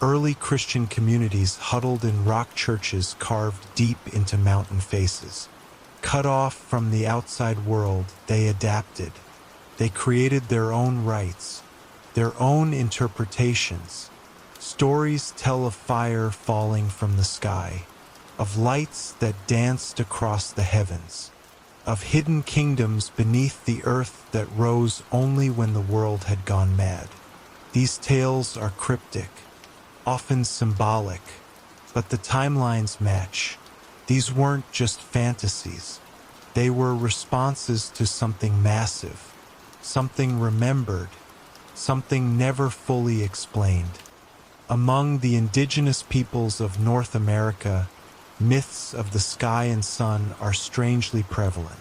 early Christian communities huddled in rock churches carved deep into mountain faces. Cut off from the outside world, they adapted. They created their own rites, their own interpretations. Stories tell of fire falling from the sky, of lights that danced across the heavens, of hidden kingdoms beneath the earth that rose only when the world had gone mad. These tales are cryptic, often symbolic, but the timelines match. These weren't just fantasies. They were responses to something massive, something remembered, something never fully explained. Among the indigenous peoples of North America, myths of the sky and sun are strangely prevalent.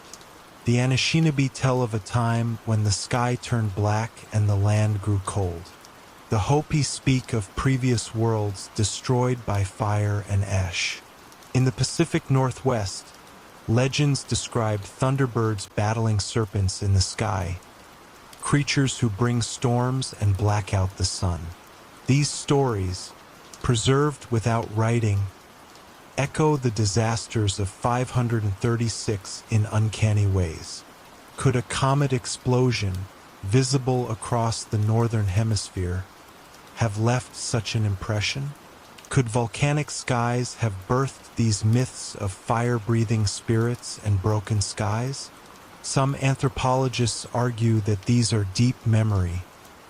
The Anishinaabe tell of a time when the sky turned black and the land grew cold. The Hopi speak of previous worlds destroyed by fire and ash. In the Pacific Northwest, legends describe thunderbirds battling serpents in the sky, creatures who bring storms and black out the sun. These stories, preserved without writing, echo the disasters of 536 in uncanny ways. Could a comet explosion, visible across the northern hemisphere, have left such an impression? Could volcanic skies have birthed these myths of fire-breathing spirits and broken skies? Some anthropologists argue that these are deep memory,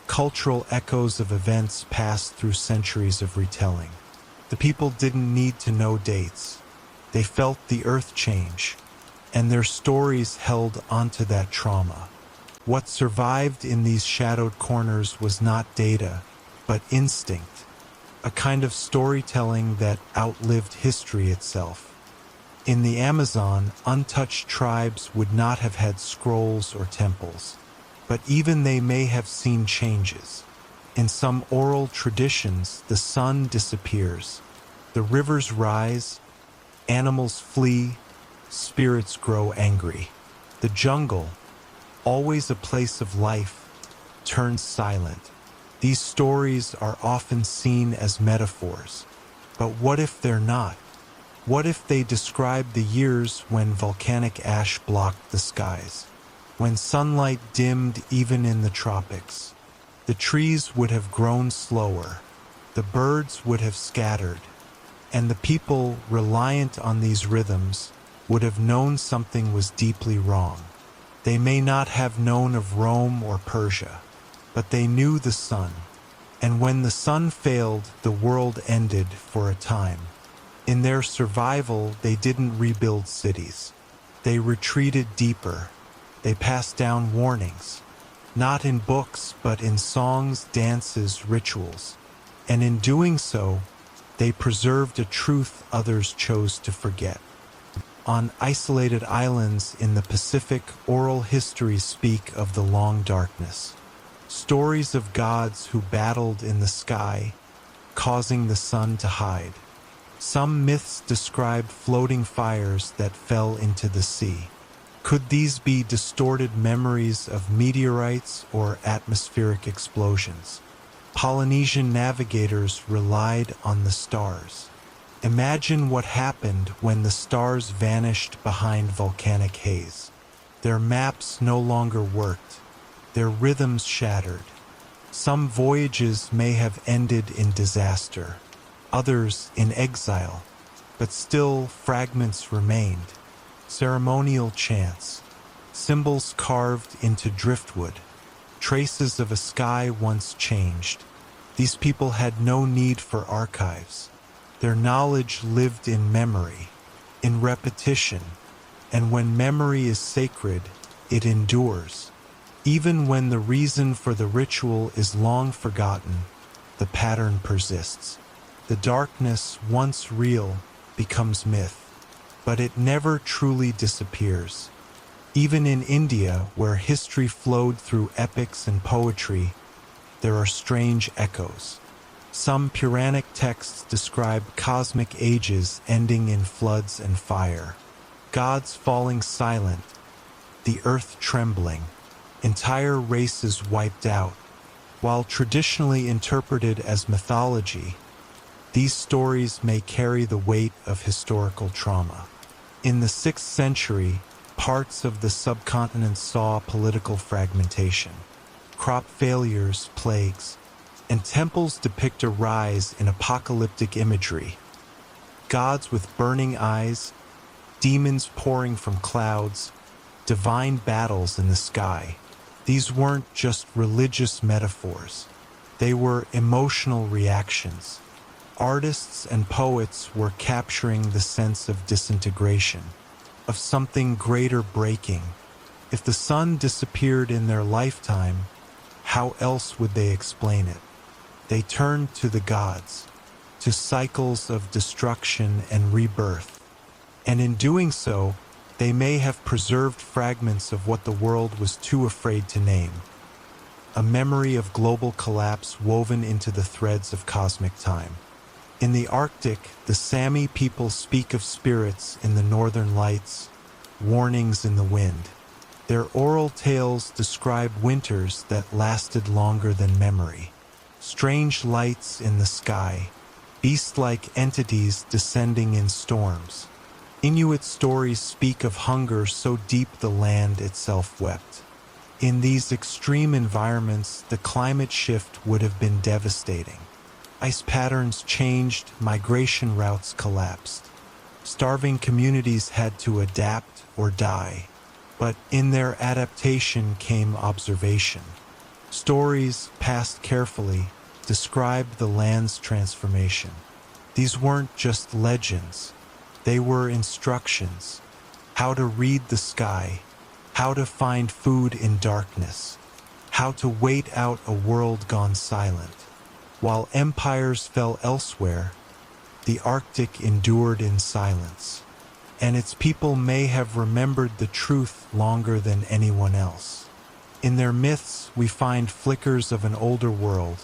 cultural echoes of events passed through centuries of retelling. The people didn't need to know dates. They felt the earth change, and their stories held onto that trauma. What survived in these shadowed corners was not data, but instinct, a kind of storytelling that outlived history itself. In the Amazon, untouched tribes would not have had scrolls or temples, but even they may have seen changes. In some oral traditions, the sun disappears, the rivers rise, animals flee, spirits grow angry. The jungle, always a place of life, turns silent. These stories are often seen as metaphors, but what if they're not? What if they describe the years when volcanic ash blocked the skies, when sunlight dimmed even in the tropics? The trees would have grown slower, the birds would have scattered, and the people reliant on these rhythms would have known something was deeply wrong. They may not have known of Rome or Persia, but they knew the sun, and when the sun failed, the world ended for a time. In their survival, they didn't rebuild cities. They retreated deeper. They passed down warnings, not in books, but in songs, dances, rituals. And in doing so, they preserved a truth others chose to forget. On isolated islands in the Pacific, oral histories speak of the long darkness. Stories of gods who battled in the sky, causing the sun to hide. Some myths describe floating fires that fell into the sea. Could these be distorted memories of meteorites or atmospheric explosions? Polynesian navigators relied on the stars. Imagine what happened when the stars vanished behind volcanic haze. Their maps no longer worked. Their rhythms shattered. Some voyages may have ended in disaster, others in exile, but still fragments remained, ceremonial chants, symbols carved into driftwood, traces of a sky once changed. These people had no need for archives. Their knowledge lived in memory, in repetition, and when memory is sacred, it endures. Even when the reason for the ritual is long forgotten, the pattern persists. The darkness, once real, becomes myth, but it never truly disappears. Even in India, where history flowed through epics and poetry, there are strange echoes. Some Puranic texts describe cosmic ages ending in floods and fire, gods falling silent, the earth trembling, entire races wiped out. While traditionally interpreted as mythology, these stories may carry the weight of historical trauma. In the 6th century, parts of the subcontinent saw political fragmentation, crop failures, plagues, and temples depict a rise in apocalyptic imagery. Gods with burning eyes, demons pouring from clouds, divine battles in the sky. These weren't just religious metaphors. They were emotional reactions. Artists and poets were capturing the sense of disintegration, of something greater breaking. If the sun disappeared in their lifetime, how else would they explain it? They turned to the gods, to cycles of destruction and rebirth. And in doing so, they may have preserved fragments of what the world was too afraid to name. A memory of global collapse woven into the threads of cosmic time. In the Arctic, the Sami people speak of spirits in the northern lights, warnings in the wind. Their oral tales describe winters that lasted longer than memory. Strange lights in the sky, beast-like entities descending in storms. Inuit stories speak of hunger so deep the land itself wept. In these extreme environments, the climate shift would have been devastating. Ice patterns changed, migration routes collapsed. Starving communities had to adapt or die. But in their adaptation came observation. Stories, passed carefully, described the land's transformation. These weren't just legends. They were instructions. How to read the sky, how to find food in darkness, how to wait out a world gone silent. While empires fell elsewhere, the Arctic endured in silence, and its people may have remembered the truth longer than anyone else. In their myths, we find flickers of an older world,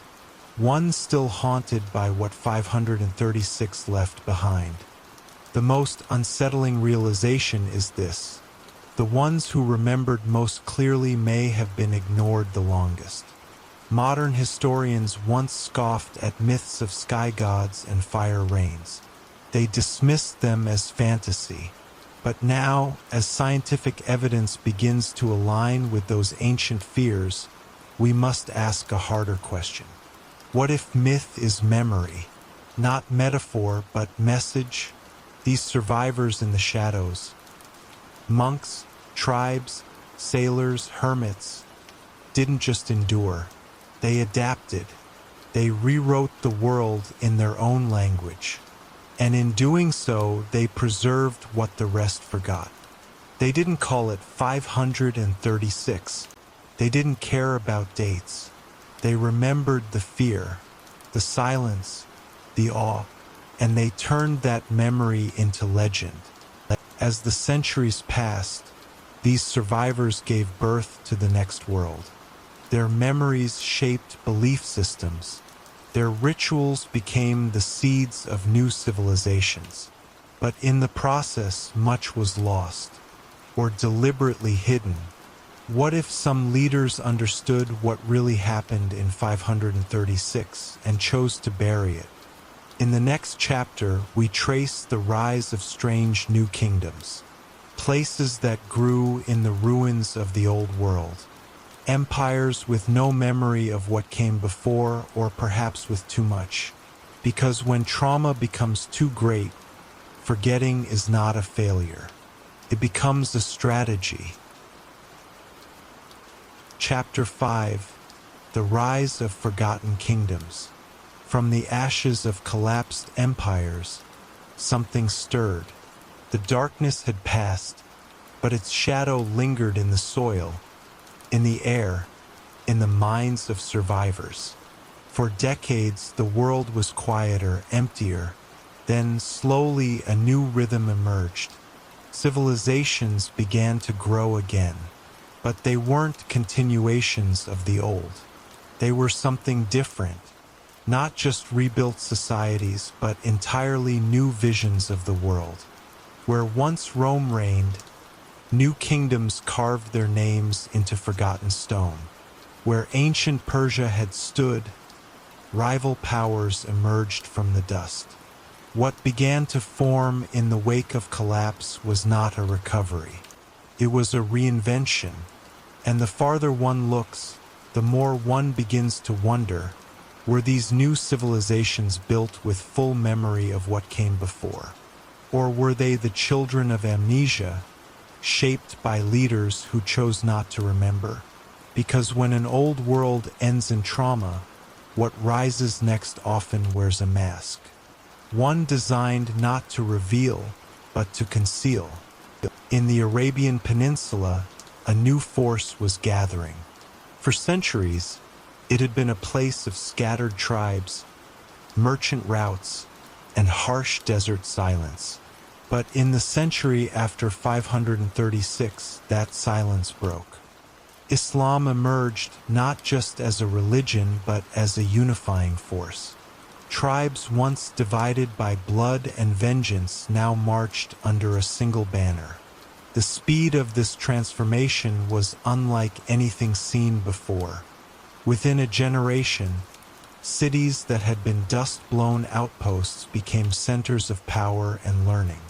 one still haunted by what 536 left behind. The most unsettling realization is this: the ones who remembered most clearly may have been ignored the longest. Modern historians once scoffed at myths of sky gods and fire rains. They dismissed them as fantasy. But now, as scientific evidence begins to align with those ancient fears, we must ask a harder question. What if myth is memory, not metaphor but message? These survivors in the shadows, monks, tribes, sailors, hermits, didn't just endure. They adapted. They rewrote the world in their own language. And in doing so, they preserved what the rest forgot. They didn't call it 536. They didn't care about dates. They remembered the fear, the silence, the awe, and they turned that memory into legend. As the centuries passed, these survivors gave birth to the next world. Their memories shaped belief systems. Their rituals became the seeds of new civilizations. But in the process, much was lost, or deliberately hidden. What if some leaders understood what really happened in 536 and chose to bury it? In the next chapter, we trace the rise of strange new kingdoms, places that grew in the ruins of the old world. Empires with no memory of what came before, or perhaps with too much. Because when trauma becomes too great, forgetting is not a failure. It becomes a strategy. Chapter 5: The Rise of Forgotten Kingdoms. From the ashes of collapsed empires, something stirred. The darkness had passed, but its shadow lingered in the soil, in the air, in the minds of survivors. For decades, the world was quieter, emptier. Then, slowly, a new rhythm emerged. Civilizations began to grow again. But they weren't continuations of the old. They were something different. Not just rebuilt societies, but entirely new visions of the world. Where once Rome reigned, new kingdoms carved their names into forgotten stone. Where ancient Persia had stood, rival powers emerged from the dust. What began to form in the wake of collapse was not a recovery. It was a reinvention. And the farther one looks, the more one begins to wonder, were these new civilizations built with full memory of what came before? Or were they the children of amnesia, shaped by leaders who chose not to remember? Because when an old world ends in trauma, what rises next often wears a mask. One designed not to reveal, but to conceal. In the Arabian Peninsula, a new force was gathering. For centuries, it had been a place of scattered tribes, merchant routes, and harsh desert silence. But in the century after 536, that silence broke. Islam emerged not just as a religion, but as a unifying force. Tribes once divided by blood and vengeance now marched under a single banner. The speed of this transformation was unlike anything seen before. Within a generation, cities that had been dust-blown outposts became centers of power and learning.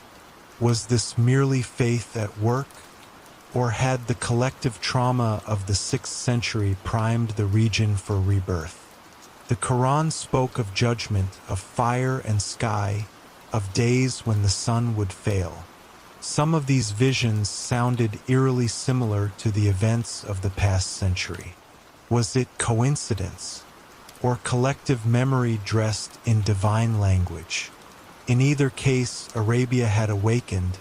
Was this merely faith at work, or had the collective trauma of the 6th century primed the region for rebirth? The Quran spoke of judgment, of fire and sky, of days when the sun would fail. Some of these visions sounded eerily similar to the events of the past century. Was it coincidence, or collective memory dressed in divine language? In either case, Arabia had awakened,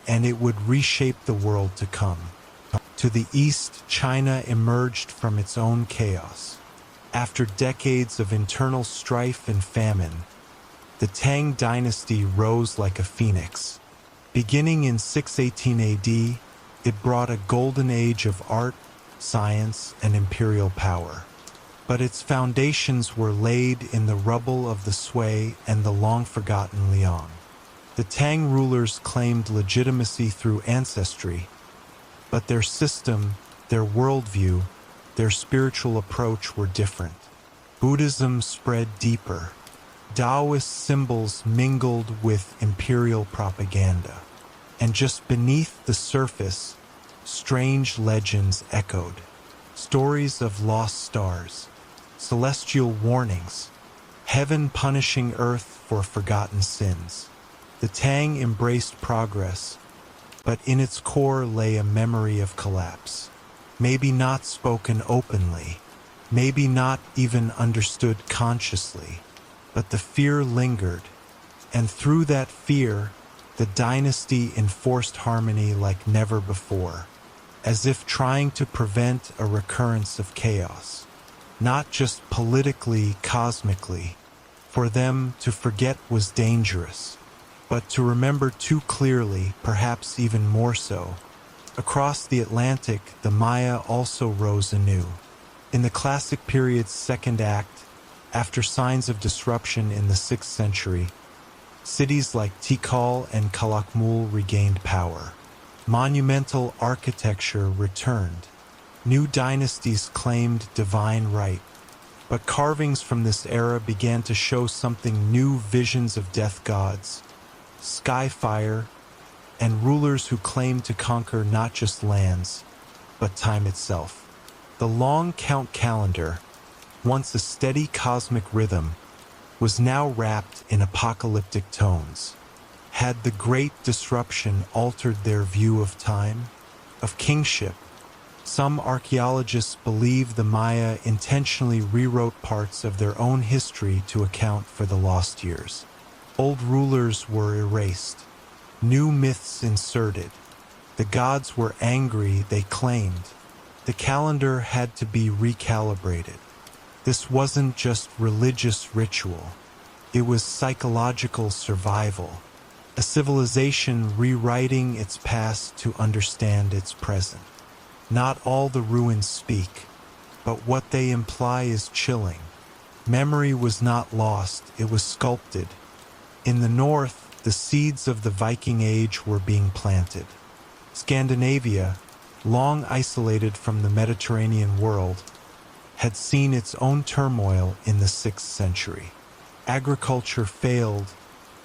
and it would reshape the world to come. To the east, China emerged from its own chaos. After decades of internal strife and famine, the Tang dynasty rose like a phoenix. Beginning in 618 AD, it brought a golden age of art, science, and imperial power. But its foundations were laid in the rubble of the Sui and the long-forgotten Liang. The Tang rulers claimed legitimacy through ancestry, but their system, their worldview, their spiritual approach were different. Buddhism spread deeper. Taoist symbols mingled with imperial propaganda. And just beneath the surface, strange legends echoed. Stories of lost stars, celestial warnings, heaven punishing earth for forgotten sins. The Tang embraced progress, but in its core lay a memory of collapse. Maybe not spoken openly, maybe not even understood consciously, but the fear lingered, and through that fear, the dynasty enforced harmony like never before, as if trying to prevent a recurrence of chaos. Not just politically, cosmically. For them to forget was dangerous, but to remember too clearly, perhaps even more so. Across the Atlantic, the Maya also rose anew. In the classic period's second act, after signs of disruption in the 6th century, cities like Tikal and Calakmul regained power. Monumental architecture returned. New dynasties claimed divine right. But carvings from this era began to show something new: visions of death gods, sky fire, and rulers who claimed to conquer not just lands, but time itself. The long count calendar, once a steady cosmic rhythm, was now wrapped in apocalyptic tones. Had the great disruption altered their view of time, of kingship? Some archaeologists believe the Maya intentionally rewrote parts of their own history to account for the lost years. Old rulers were erased, new myths inserted. The gods were angry, they claimed. The calendar had to be recalibrated. This wasn't just religious ritual. It was psychological survival, a civilization rewriting its past to understand its present. Not all the ruins speak, but what they imply is chilling. Memory was not lost, it was sculpted. In the north, the seeds of the Viking Age were being planted. Scandinavia, long isolated from the Mediterranean world, had seen its own turmoil in the 6th century. Agriculture failed,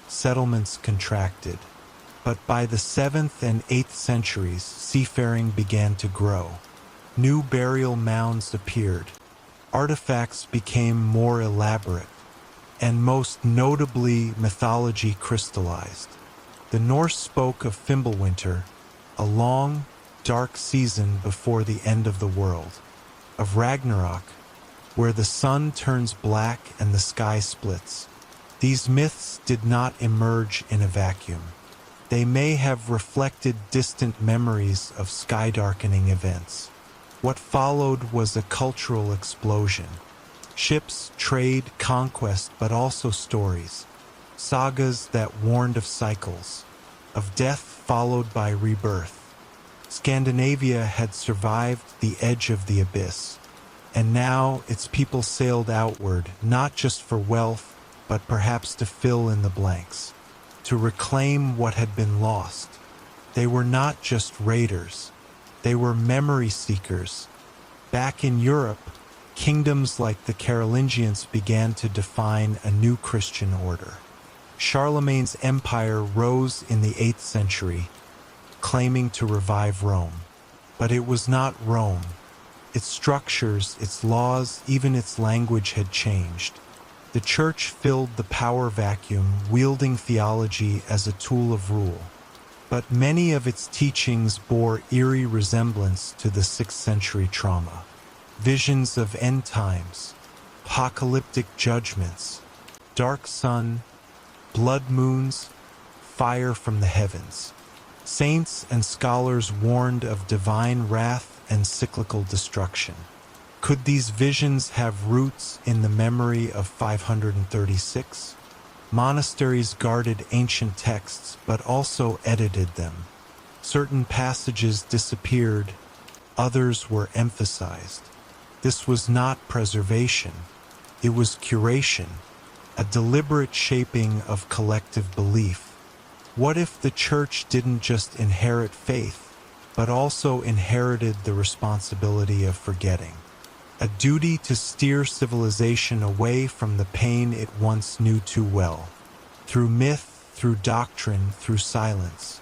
settlements contracted. But by the 7th and 8th centuries, seafaring began to grow. New burial mounds appeared. Artifacts became more elaborate, and most notably, mythology crystallized. The Norse spoke of Fimbulwinter, a long, dark season before the end of the world, of Ragnarok, where the sun turns black and the sky splits. These myths did not emerge in a vacuum. They may have reflected distant memories of sky-darkening events. What followed was a cultural explosion. Ships, trade, conquest, but also stories. Sagas that warned of cycles, of death followed by rebirth. Scandinavia had survived the edge of the abyss, and now its people sailed outward, not just for wealth, but perhaps to fill in the blanks, to reclaim what had been lost. They were not just raiders, they were memory seekers. Back in Europe, kingdoms like the Carolingians began to define a new Christian order. Charlemagne's empire rose in the 8th century, claiming to revive Rome. But it was not Rome. Its structures, its laws, even its language had changed. The church filled the power vacuum, wielding theology as a tool of rule. But many of its teachings bore eerie resemblance to the 6th century trauma. Visions of end times, apocalyptic judgments, dark sun, blood moons, fire from the heavens. Saints and scholars warned of divine wrath and cyclical destruction. Could these visions have roots in the memory of 536? Monasteries guarded ancient texts but also edited them. Certain passages disappeared, others were emphasized. This was not preservation, it was curation, a deliberate shaping of collective belief. What if the church didn't just inherit faith, but also inherited the responsibility of forgetting? A duty to steer civilization away from the pain it once knew too well, through myth, through doctrine, through silence.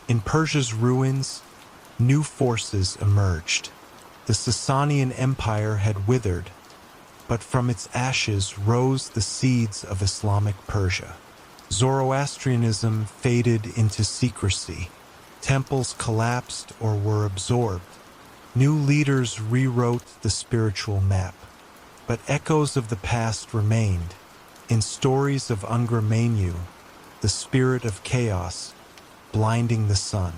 In Persia's ruins, new forces emerged. The Sasanian Empire had withered, but from its ashes rose the seeds of Islamic Persia. Zoroastrianism faded into secrecy. Temples collapsed or were absorbed. New leaders rewrote the spiritual map. But echoes of the past remained. In stories of Ungra Mainyu, the spirit of chaos, blinding the sun.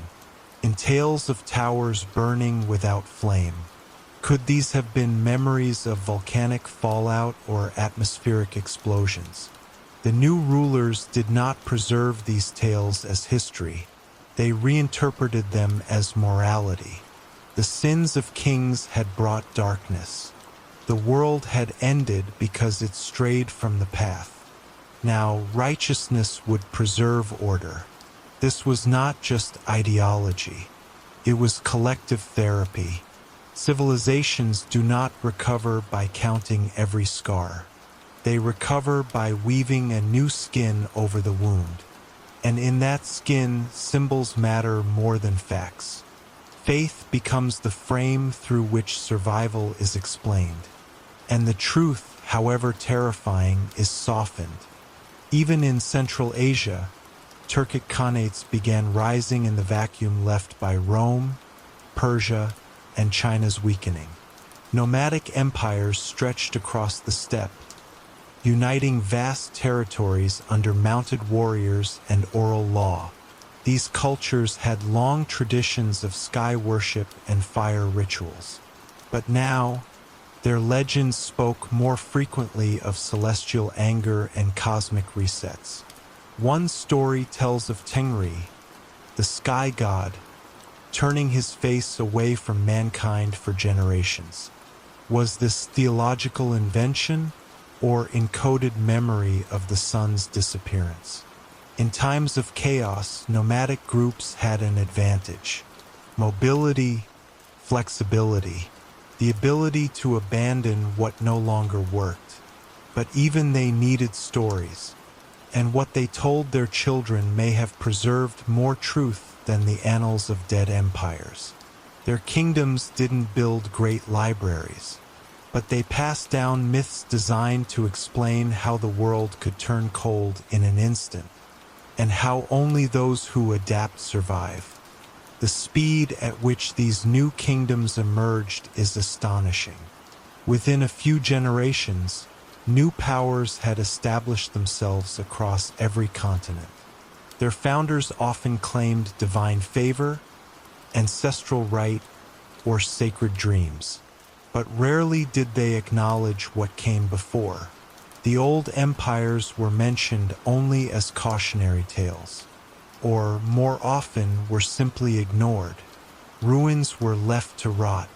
In tales of towers burning without flame. Could these have been memories of volcanic fallout or atmospheric explosions? The new rulers did not preserve these tales as history. They reinterpreted them as morality. The sins of kings had brought darkness. The world had ended because it strayed from the path. Now righteousness would preserve order. This was not just ideology. It was collective therapy. Civilizations do not recover by counting every scar. They recover by weaving a new skin over the wound. And in that skin, symbols matter more than facts. Faith becomes the frame through which survival is explained, and the truth, however terrifying, is softened. Even in Central Asia, Turkic Khanates began rising in the vacuum left by Rome, Persia, and China's weakening. Nomadic empires stretched across the steppe, uniting vast territories under mounted warriors and oral law. These cultures had long traditions of sky worship and fire rituals. But now, their legends spoke more frequently of celestial anger and cosmic resets. One story tells of Tengri, the sky god, turning his face away from mankind for generations. Was this theological invention or encoded memory of the sun's disappearance? In times of chaos, nomadic groups had an advantage: mobility, flexibility, the ability to abandon what no longer worked. But even they needed stories, and what they told their children may have preserved more truth than the annals of dead empires. Their kingdoms didn't build great libraries, but they passed down myths designed to explain how the world could turn cold in an instant, and how only those who adapt survive. The speed at which these new kingdoms emerged is astonishing. Within a few generations, new powers had established themselves across every continent. Their founders often claimed divine favor, ancestral right, or sacred dreams, but rarely did they acknowledge what came before. The old empires were mentioned only as cautionary tales, or more often were simply ignored. Ruins were left to rot.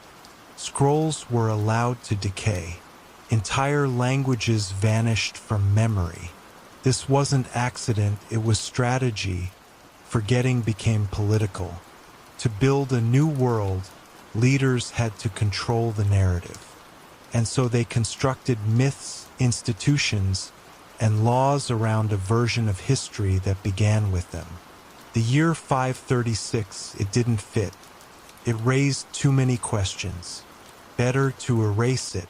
Scrolls were allowed to decay. Entire languages vanished from memory. This wasn't accident, it was strategy. Forgetting became political. To build a new world, leaders had to control the narrative. And so they constructed myths, institutions, and laws around a version of history that began with them. The year 536, it didn't fit. It raised too many questions. Better to erase it,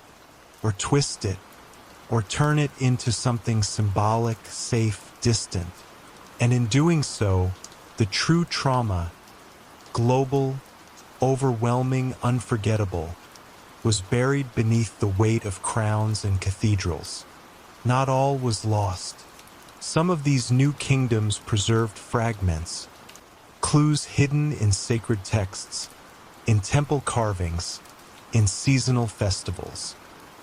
or twist it, or turn it into something symbolic, safe, distant. And in doing so, the true trauma, global, overwhelming, unforgettable, was buried beneath the weight of crowns and cathedrals. Not all was lost. Some of these new kingdoms preserved fragments, clues hidden in sacred texts, in temple carvings, in seasonal festivals.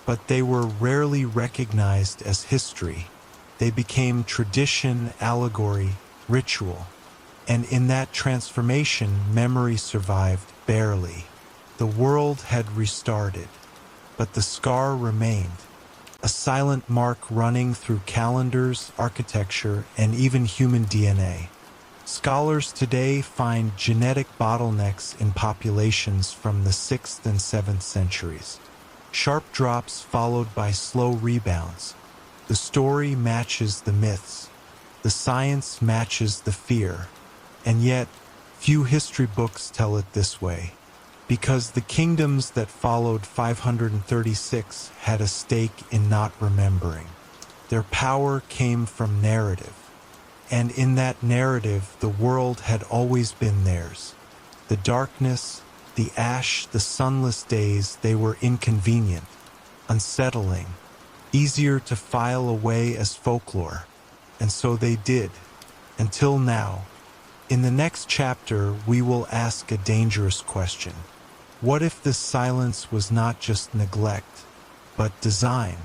But they were rarely recognized as history. They became tradition, allegory, ritual. And in that transformation, memory survived barely. The world had restarted, but the scar remained, a silent mark running through calendars, architecture, and even human DNA. Scholars today find genetic bottlenecks in populations from the 6th and 7th centuries. Sharp drops followed by slow rebounds. The story matches the myths. The science matches the fear. And yet, few history books tell it this way. Because the kingdoms that followed 536 had a stake in not remembering. Their power came from narrative. And in that narrative, the world had always been theirs. The darkness, the ash, the sunless days, they were inconvenient, unsettling, easier to file away as folklore. And so they did, until now. In the next chapter, we will ask a dangerous question. What if this silence was not just neglect, but design?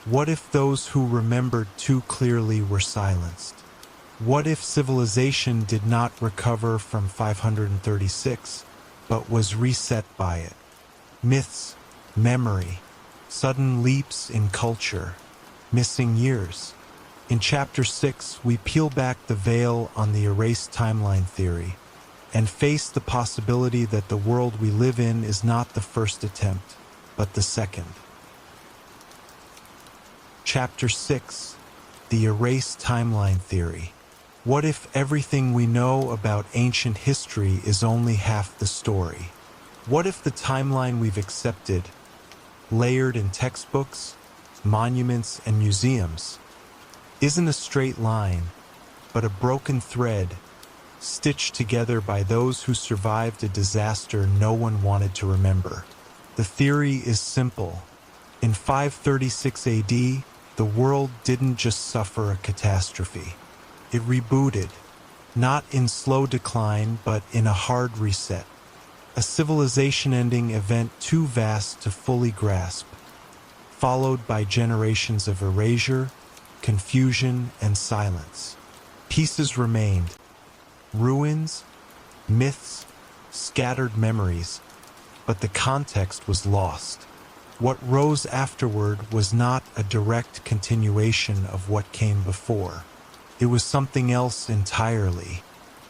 What if those who remembered too clearly were silenced? What if civilization did not recover from 536, but was reset by it? Myths, memory, sudden leaps in culture, missing years. In Chapter 6, we peel back the veil on the erased timeline theory and face the possibility that the world we live in is not the first attempt, but the second. Chapter 6, the erased timeline theory. What if everything we know about ancient history is only half the story? What if the timeline we've accepted, layered in textbooks, monuments, and museums, isn't a straight line, but a broken thread stitched together by those who survived a disaster no one wanted to remember? The theory is simple. In 536 AD, the world didn't just suffer a catastrophe. It rebooted, not in slow decline, but in a hard reset. A civilization-ending event too vast to fully grasp, followed by generations of erasure, confusion, and silence. Pieces remained: ruins, myths, scattered memories, but the context was lost. What rose afterward was not a direct continuation of what came before. It was something else entirely,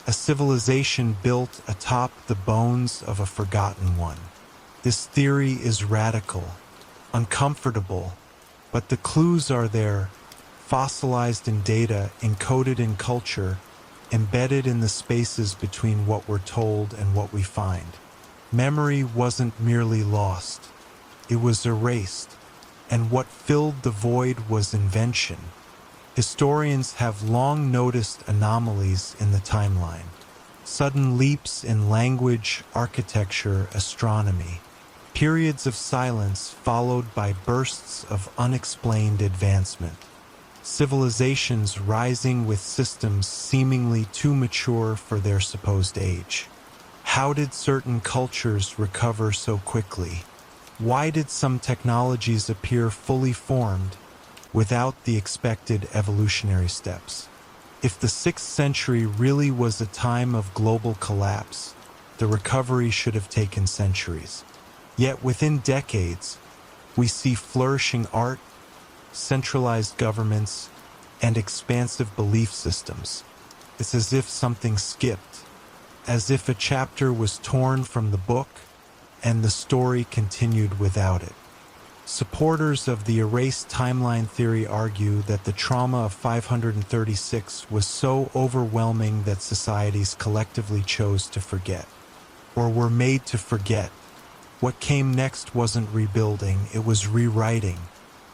a civilization built atop the bones of a forgotten one. This theory is radical, uncomfortable, but the clues are there, fossilized in data, encoded in culture, embedded in the spaces between what we're told and what we find. Memory wasn't merely lost, it was erased, and what filled the void was invention. Historians have long noticed anomalies in the timeline, sudden leaps in language, architecture, astronomy, periods of silence followed by bursts of unexplained advancement, civilizations rising with systems seemingly too mature for their supposed age. How did certain cultures recover so quickly? Why did some technologies appear fully formed without the expected evolutionary steps? If the 6th century really was a time of global collapse, the recovery should have taken centuries. Yet within decades, we see flourishing art, centralized governments, and expansive belief systems. It's as if something skipped, as if a chapter was torn from the book and the story continued without it. Supporters of the erased timeline theory argue that the trauma of 536 was so overwhelming that societies collectively chose to forget, or were made to forget. What came next wasn't rebuilding, it was rewriting.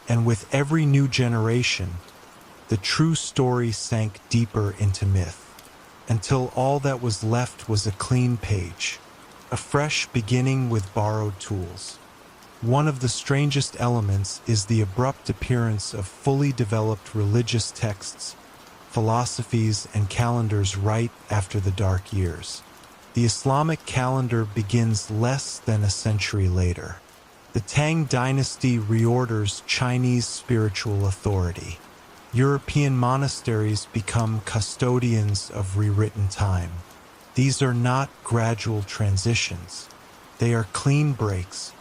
And with every new generation, the true story sank deeper into myth, until all that was left was a clean page, a fresh beginning with borrowed tools. One of the strangest elements is the abrupt appearance of fully developed religious texts, philosophies, and calendars right after the Dark Years. The Islamic calendar begins less than a century later. The Tang dynasty reorders Chinese spiritual authority. European monasteries become custodians of rewritten time. These are not gradual transitions. They are clean breaks,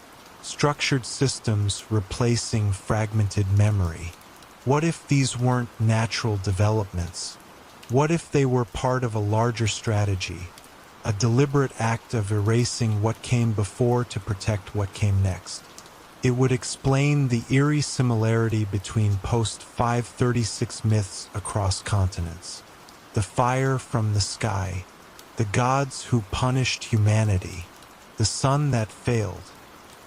structured systems replacing fragmented memory. What if these weren't natural developments? What if they were part of a larger strategy, a deliberate act of erasing what came before to protect what came next? It would explain the eerie similarity between post-536 myths across continents. The fire from the sky, the gods who punished humanity, the sun that failed.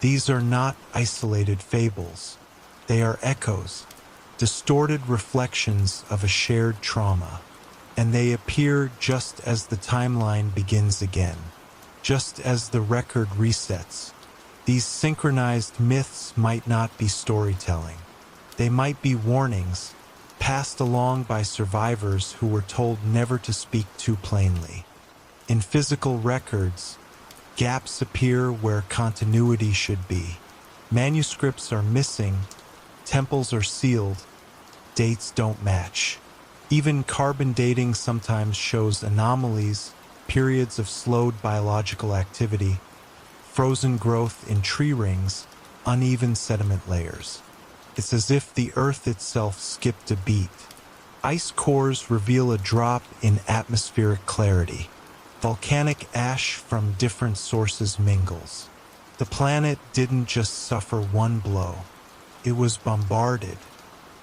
These are not isolated fables. They are echoes, distorted reflections of a shared trauma. And they appear just as the timeline begins again, just as the record resets. These synchronized myths might not be storytelling. They might be warnings, passed along by survivors who were told never to speak too plainly. In physical records, gaps appear where continuity should be. Manuscripts are missing, temples are sealed, dates don't match. Even carbon dating sometimes shows anomalies, periods of slowed biological activity, frozen growth in tree rings, uneven sediment layers. It's as if the Earth itself skipped a beat. Ice cores reveal a drop in atmospheric clarity. Volcanic ash from different sources mingles. The planet didn't just suffer one blow. It was bombarded,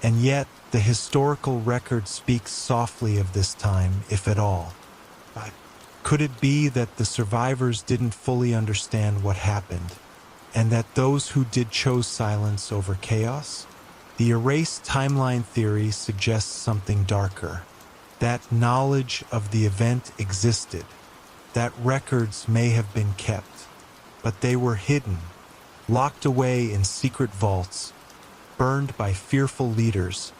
And yet, the historical record speaks softly of this time, if at all. Could it be that the survivors didn't fully understand what happened, and that those who did chose silence over chaos? The erased timeline theory suggests something darker, that knowledge of the event existed, that records may have been kept, but they were hidden, locked away in secret vaults, burned by fearful leaders,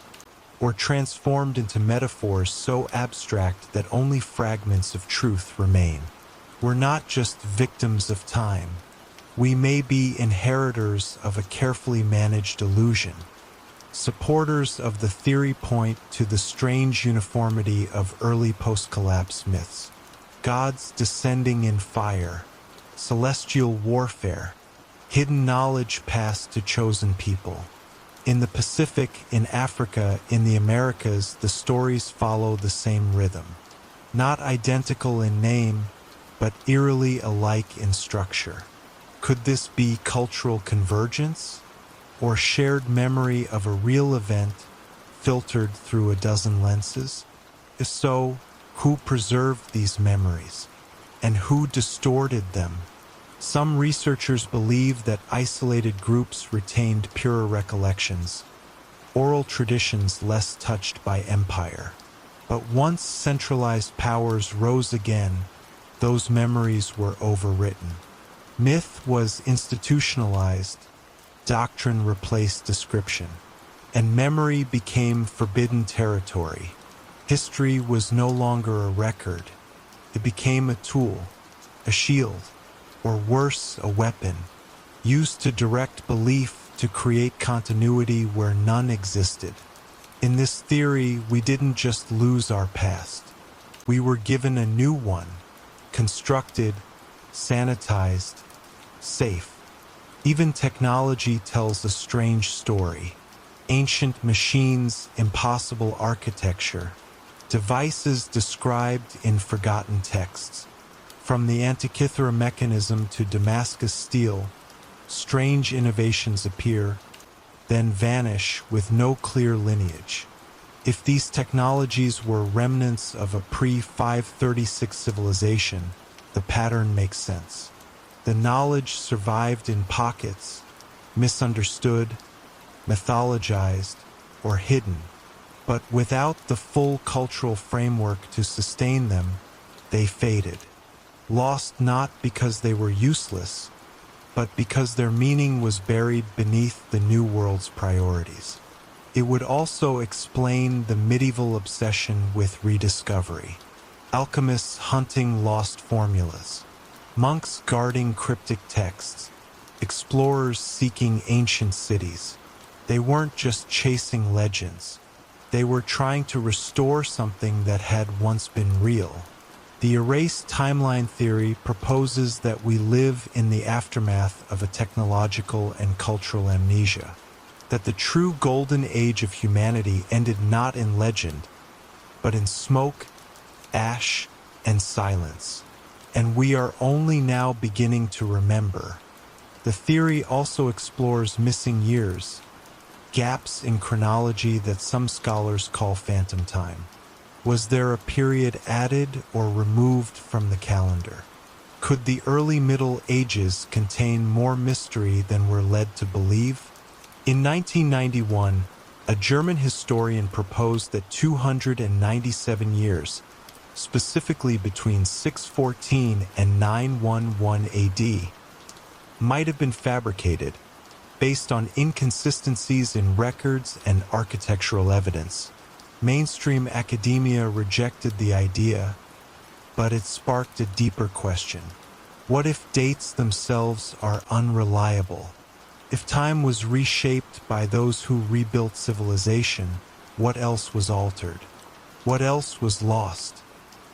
or transformed into metaphors so abstract that only fragments of truth remain. We're not just victims of time. We may be inheritors of a carefully managed illusion. Supporters of the theory point to the strange uniformity of early post-collapse myths. Gods descending in fire, celestial warfare, hidden knowledge passed to chosen people. In the Pacific, in Africa, in the Americas, the stories follow the same rhythm. Not identical in name, but eerily alike in structure. Could this be cultural convergence? Or shared memory of a real event filtered through a dozen lenses? If so, who preserved these memories? And who distorted them? Some researchers believe that isolated groups retained purer recollections, oral traditions less touched by empire. But once centralized powers rose again, those memories were overwritten. Myth was institutionalized, doctrine replaced description, and memory became forbidden territory. History was no longer a record. It became a tool, a shield, or worse, a weapon, used to direct belief to create continuity where none existed. In this theory, we didn't just lose our past. We were given a new one, constructed, sanitized, safe. Even technology tells a strange story. Ancient machines, impossible architecture, devices described in forgotten texts. From the Antikythera mechanism to Damascus steel, strange innovations appear, then vanish with no clear lineage. If these technologies were remnants of a pre-536 civilization, the pattern makes sense. The knowledge survived in pockets, misunderstood, mythologized, or hidden, but without the full cultural framework to sustain them, they faded. Lost not because they were useless, but because their meaning was buried beneath the New World's priorities. It would also explain the medieval obsession with rediscovery, alchemists hunting lost formulas, monks guarding cryptic texts, explorers seeking ancient cities. They weren't just chasing legends. They were trying to restore something that had once been real. The erased timeline theory proposes that we live in the aftermath of a technological and cultural amnesia, that the true golden age of humanity ended not in legend, but in smoke, ash, and silence. And we are only now beginning to remember. The theory also explores missing years, gaps in chronology that some scholars call phantom time. Was there a period added or removed from the calendar? Could the early Middle Ages contain more mystery than we're led to believe? In 1991, a German historian proposed that 297 years, specifically between 614 and 911 AD, might have been fabricated, based on inconsistencies in records and architectural evidence. Mainstream academia rejected the idea, but it sparked a deeper question. What if dates themselves are unreliable? If time was reshaped by those who rebuilt civilization, what else was altered? What else was lost?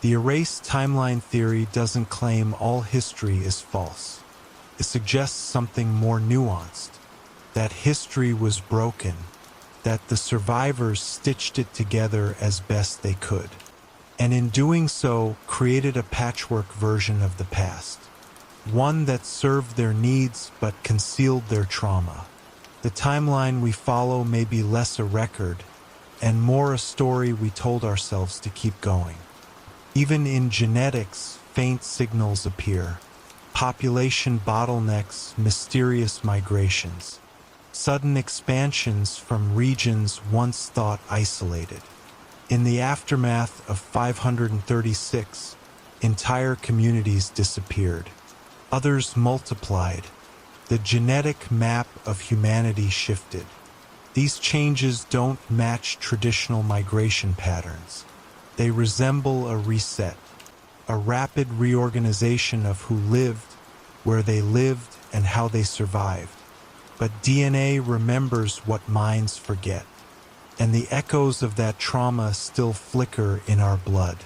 The erased timeline theory doesn't claim all history is false. It suggests something more nuanced, that history was broken, that the survivors stitched it together as best they could, and in doing so created a patchwork version of the past, one that served their needs but concealed their trauma. The timeline we follow may be less a record and more a story we told ourselves to keep going. Even in genetics, faint signals appear. Population bottlenecks, mysterious migrations, sudden expansions from regions once thought isolated. In the aftermath of 536, entire communities disappeared. Others multiplied. The genetic map of humanity shifted. These changes don't match traditional migration patterns. They resemble a reset, a rapid reorganization of who lived, where they lived, and how they survived. But DNA remembers what minds forget, and the echoes of that trauma still flicker in our blood.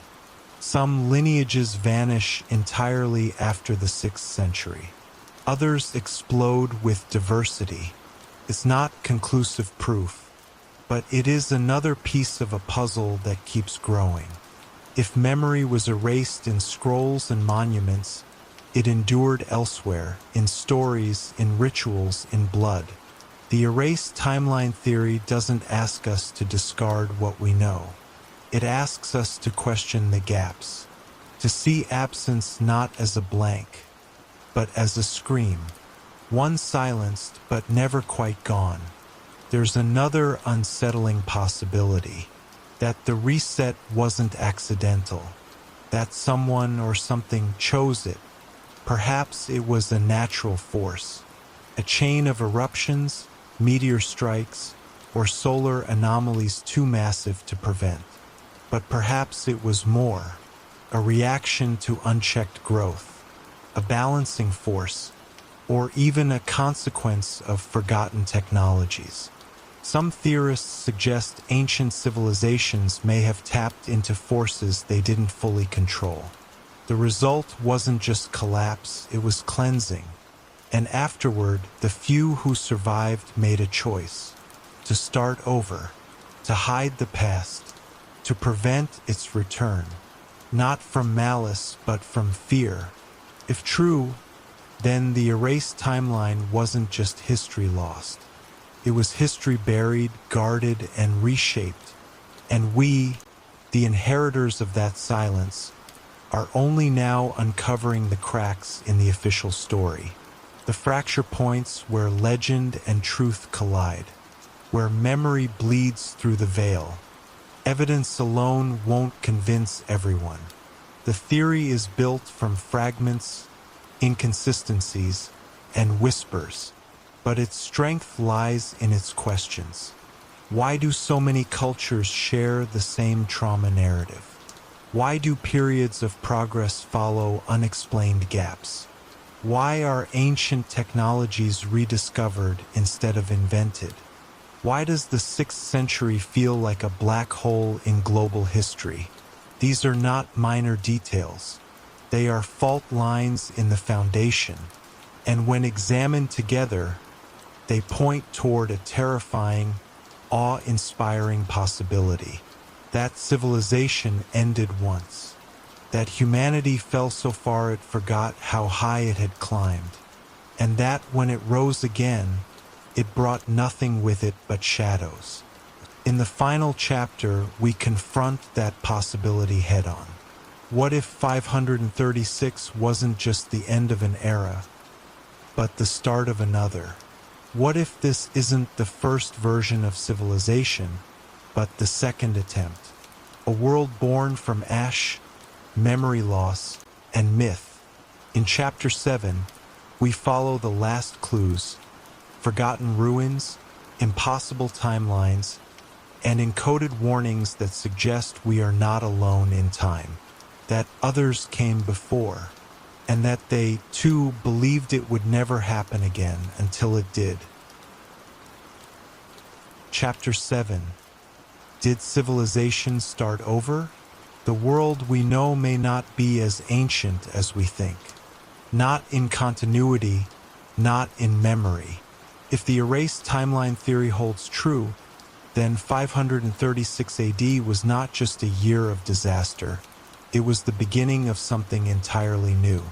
Some lineages vanish entirely after the 6th century. Others explode with diversity. It's not conclusive proof, but it is another piece of a puzzle that keeps growing. If memory was erased in scrolls and monuments, it endured elsewhere, in stories, in rituals, in blood. The erased timeline theory doesn't ask us to discard what we know. It asks us to question the gaps, to see absence not as a blank, but as a scream, one silenced but never quite gone. There's another unsettling possibility, that the reset wasn't accidental, that someone or something chose it. Perhaps it was a natural force, a chain of eruptions, meteor strikes, or solar anomalies too massive to prevent. But perhaps it was more, a reaction to unchecked growth, a balancing force, or even a consequence of forgotten technologies. Some theorists suggest ancient civilizations may have tapped into forces they didn't fully control. The result wasn't just collapse, it was cleansing. And afterward, the few who survived made a choice: to start over, to hide the past, to prevent its return, not from malice but from fear. If true, then the erased timeline wasn't just history lost. It was history buried, guarded, and reshaped. And we, the inheritors of that silence, are only now uncovering the cracks in the official story. The fracture points where legend and truth collide, where memory bleeds through the veil. Evidence alone won't convince everyone. The theory is built from fragments, inconsistencies, and whispers, but its strength lies in its questions. Why do so many cultures share the same trauma narrative? Why do periods of progress follow unexplained gaps? Why are ancient technologies rediscovered instead of invented? Why does the 6th century feel like a black hole in global history? These are not minor details. They are fault lines in the foundation, and when examined together, they point toward a terrifying, awe-inspiring possibility. That civilization ended once. That humanity fell so far it forgot how high it had climbed, and that when it rose again, it brought nothing with it but shadows. In the final chapter, we confront that possibility head-on. What if 536 wasn't just the end of an era, but the start of another? What if this isn't the first version of civilization, but the second attempt? A world born from ash, memory loss, and myth. In Chapter 7, we follow the last clues: forgotten ruins, impossible timelines, and encoded warnings that suggest we are not alone in time, that others came before, and that they, too, believed it would never happen again until it did. Chapter 7. Did civilization start over? The world we know may not be as ancient as we think. Not in continuity, not in memory. If the erased timeline theory holds true, then 536 AD was not just a year of disaster. It was the beginning of something entirely new.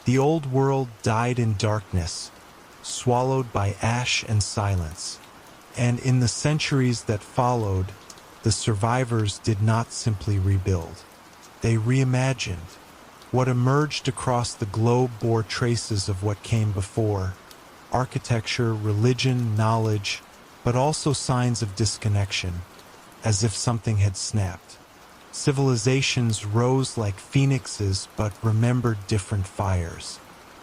The old world died in darkness, swallowed by ash and silence. And in the centuries that followed, the survivors did not simply rebuild. They reimagined. What emerged across the globe bore traces of what came before: architecture, religion, knowledge, but also signs of disconnection, as if something had snapped. Civilizations rose like phoenixes but remembered different fires.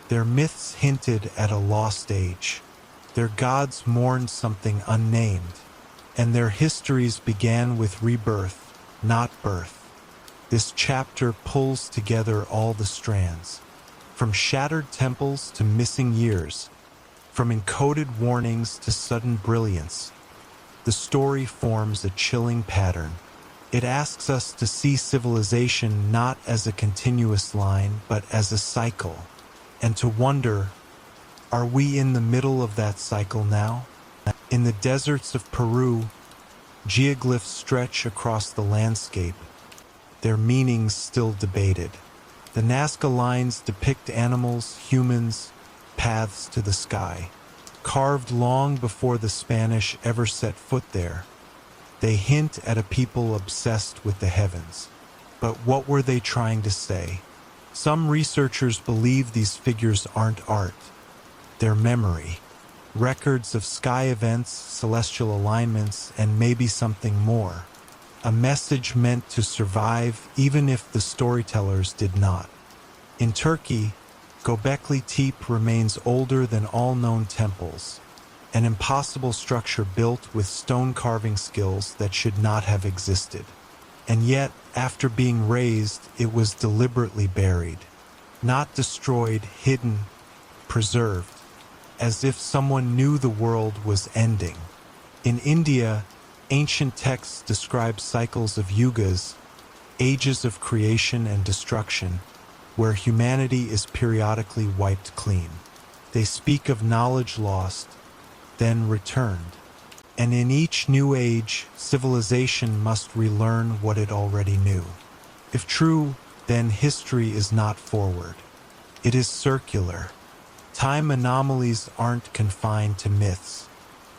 Their myths hinted at a lost age. Their gods mourned something unnamed, and their histories began with rebirth, not birth. This chapter pulls together all the strands, from shattered temples to missing years, from encoded warnings to sudden brilliance. The story forms a chilling pattern. It asks us to see civilization not as a continuous line, but as a cycle, and to wonder, are we in the middle of that cycle now? In the deserts of Peru, geoglyphs stretch across the landscape, their meanings still debated. The Nazca lines depict animals, humans, paths to the sky, carved long before the Spanish ever set foot there. They hint at a people obsessed with the heavens. But what were they trying to say? Some researchers believe these figures aren't art. They're memory, records of sky events, celestial alignments, and maybe something more. A message meant to survive even if the storytellers did not. In Turkey, Göbekli Tepe remains older than all known temples, an impossible structure built with stone carving skills that should not have existed. And yet, after being raised, it was deliberately buried, not destroyed, hidden, preserved, as if someone knew the world was ending. In India, ancient texts describe cycles of yugas, ages of creation and destruction, where humanity is periodically wiped clean. They speak of knowledge lost, then returned. And in each new age, civilization must relearn what it already knew. If true, then history is not forward. It is circular. Time anomalies aren't confined to myths.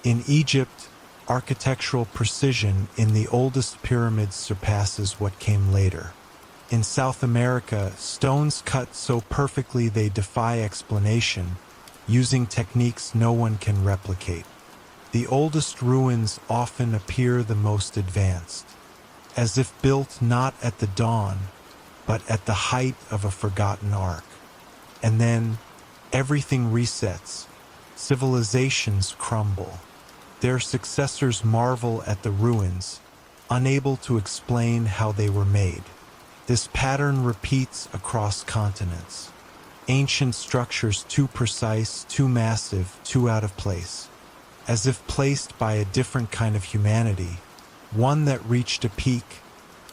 In Egypt, architectural precision in the oldest pyramids surpasses what came later. In South America, stones cut so perfectly they defy explanation, using techniques no one can replicate. The oldest ruins often appear the most advanced, as if built not at the dawn, but at the height of a forgotten arc. And then, everything resets. Civilizations crumble. Their successors marvel at the ruins, unable to explain how they were made. This pattern repeats across continents. Ancient structures too precise, too massive, too out of place, as if placed by a different kind of humanity, one that reached a peak,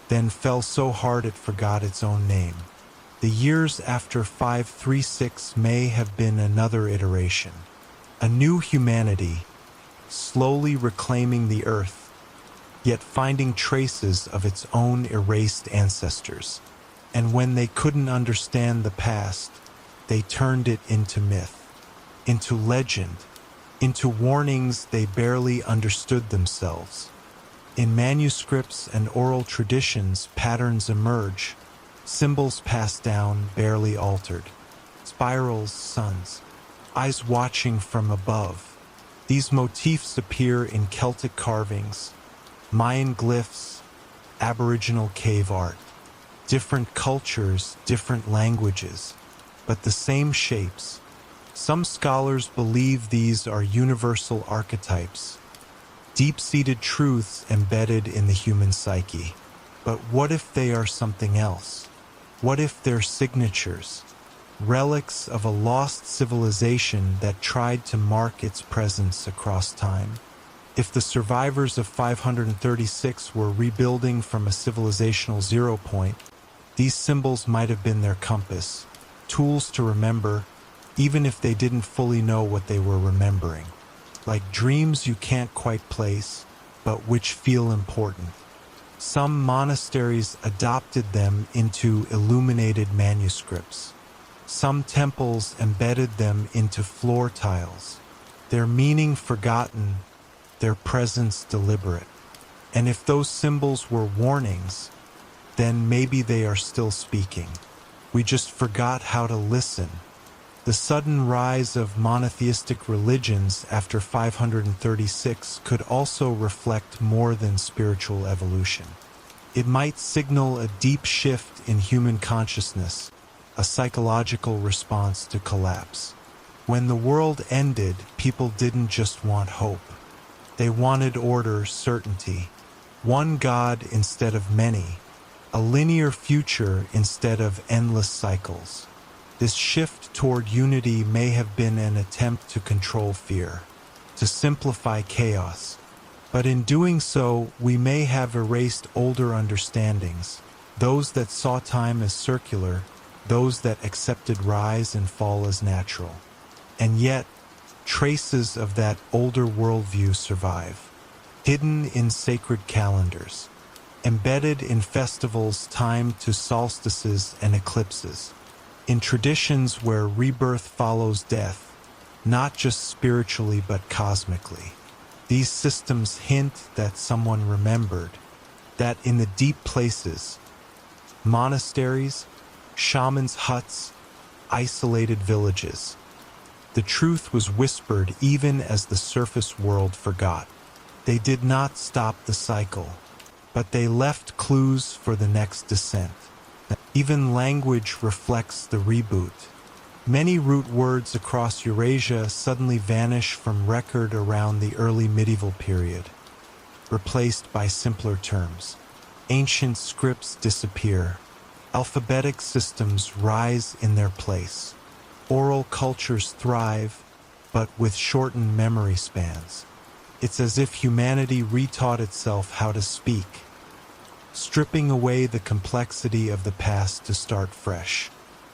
then fell so hard it forgot its own name. The years after 536 may have been another iteration, a new humanity, slowly reclaiming the earth, yet finding traces of its own erased ancestors. And when they couldn't understand the past, they turned it into myth, into legend, into warnings they barely understood themselves. In manuscripts and oral traditions, patterns emerge, symbols passed down, barely altered. Spirals, suns, eyes watching from above. These motifs appear in Celtic carvings, Mayan glyphs, Aboriginal cave art. Different cultures, different languages, but the same shapes. Some scholars believe these are universal archetypes, deep-seated truths embedded in the human psyche. But what if they are something else? What if they're signatures, relics of a lost civilization that tried to mark its presence across time? If the survivors of 536 were rebuilding from a civilizational zero point, these symbols might have been their compass, tools to remember, even if they didn't fully know what they were remembering. Like dreams you can't quite place, but which feel important. Some monasteries adopted them into illuminated manuscripts. Some temples embedded them into floor tiles. their meaning forgotten, their presence deliberate. And if those symbols were warnings, then maybe they are still speaking. We just forgot how to listen. The sudden rise of monotheistic religions after 536 could also reflect more than spiritual evolution. It might signal a deep shift in human consciousness, a psychological response to collapse. When the world ended, people didn't just want hope. They wanted order, certainty, one God instead of many, a linear future instead of endless cycles. This shift toward unity may have been an attempt to control fear, to simplify chaos. But in doing so, we may have erased older understandings, those that saw time as circular, those that accepted rise and fall as natural. And yet, traces of that older worldview survive, hidden in sacred calendars, embedded in festivals timed to solstices and eclipses, in traditions where rebirth follows death, not just spiritually but cosmically. These systems hint that someone remembered, that in the deep places, monasteries, shamans' huts, isolated villages, the truth was whispered even as the surface world forgot. They did not stop the cycle, but they left clues for the next descent. Even language reflects the reboot. Many root words across Eurasia suddenly vanish from record around the early medieval period, replaced by simpler terms. Ancient scripts disappear. Alphabetic systems rise in their place. Oral cultures thrive, but with shortened memory spans. It's as if humanity retaught itself how to speak, stripping away the complexity of the past to start fresh.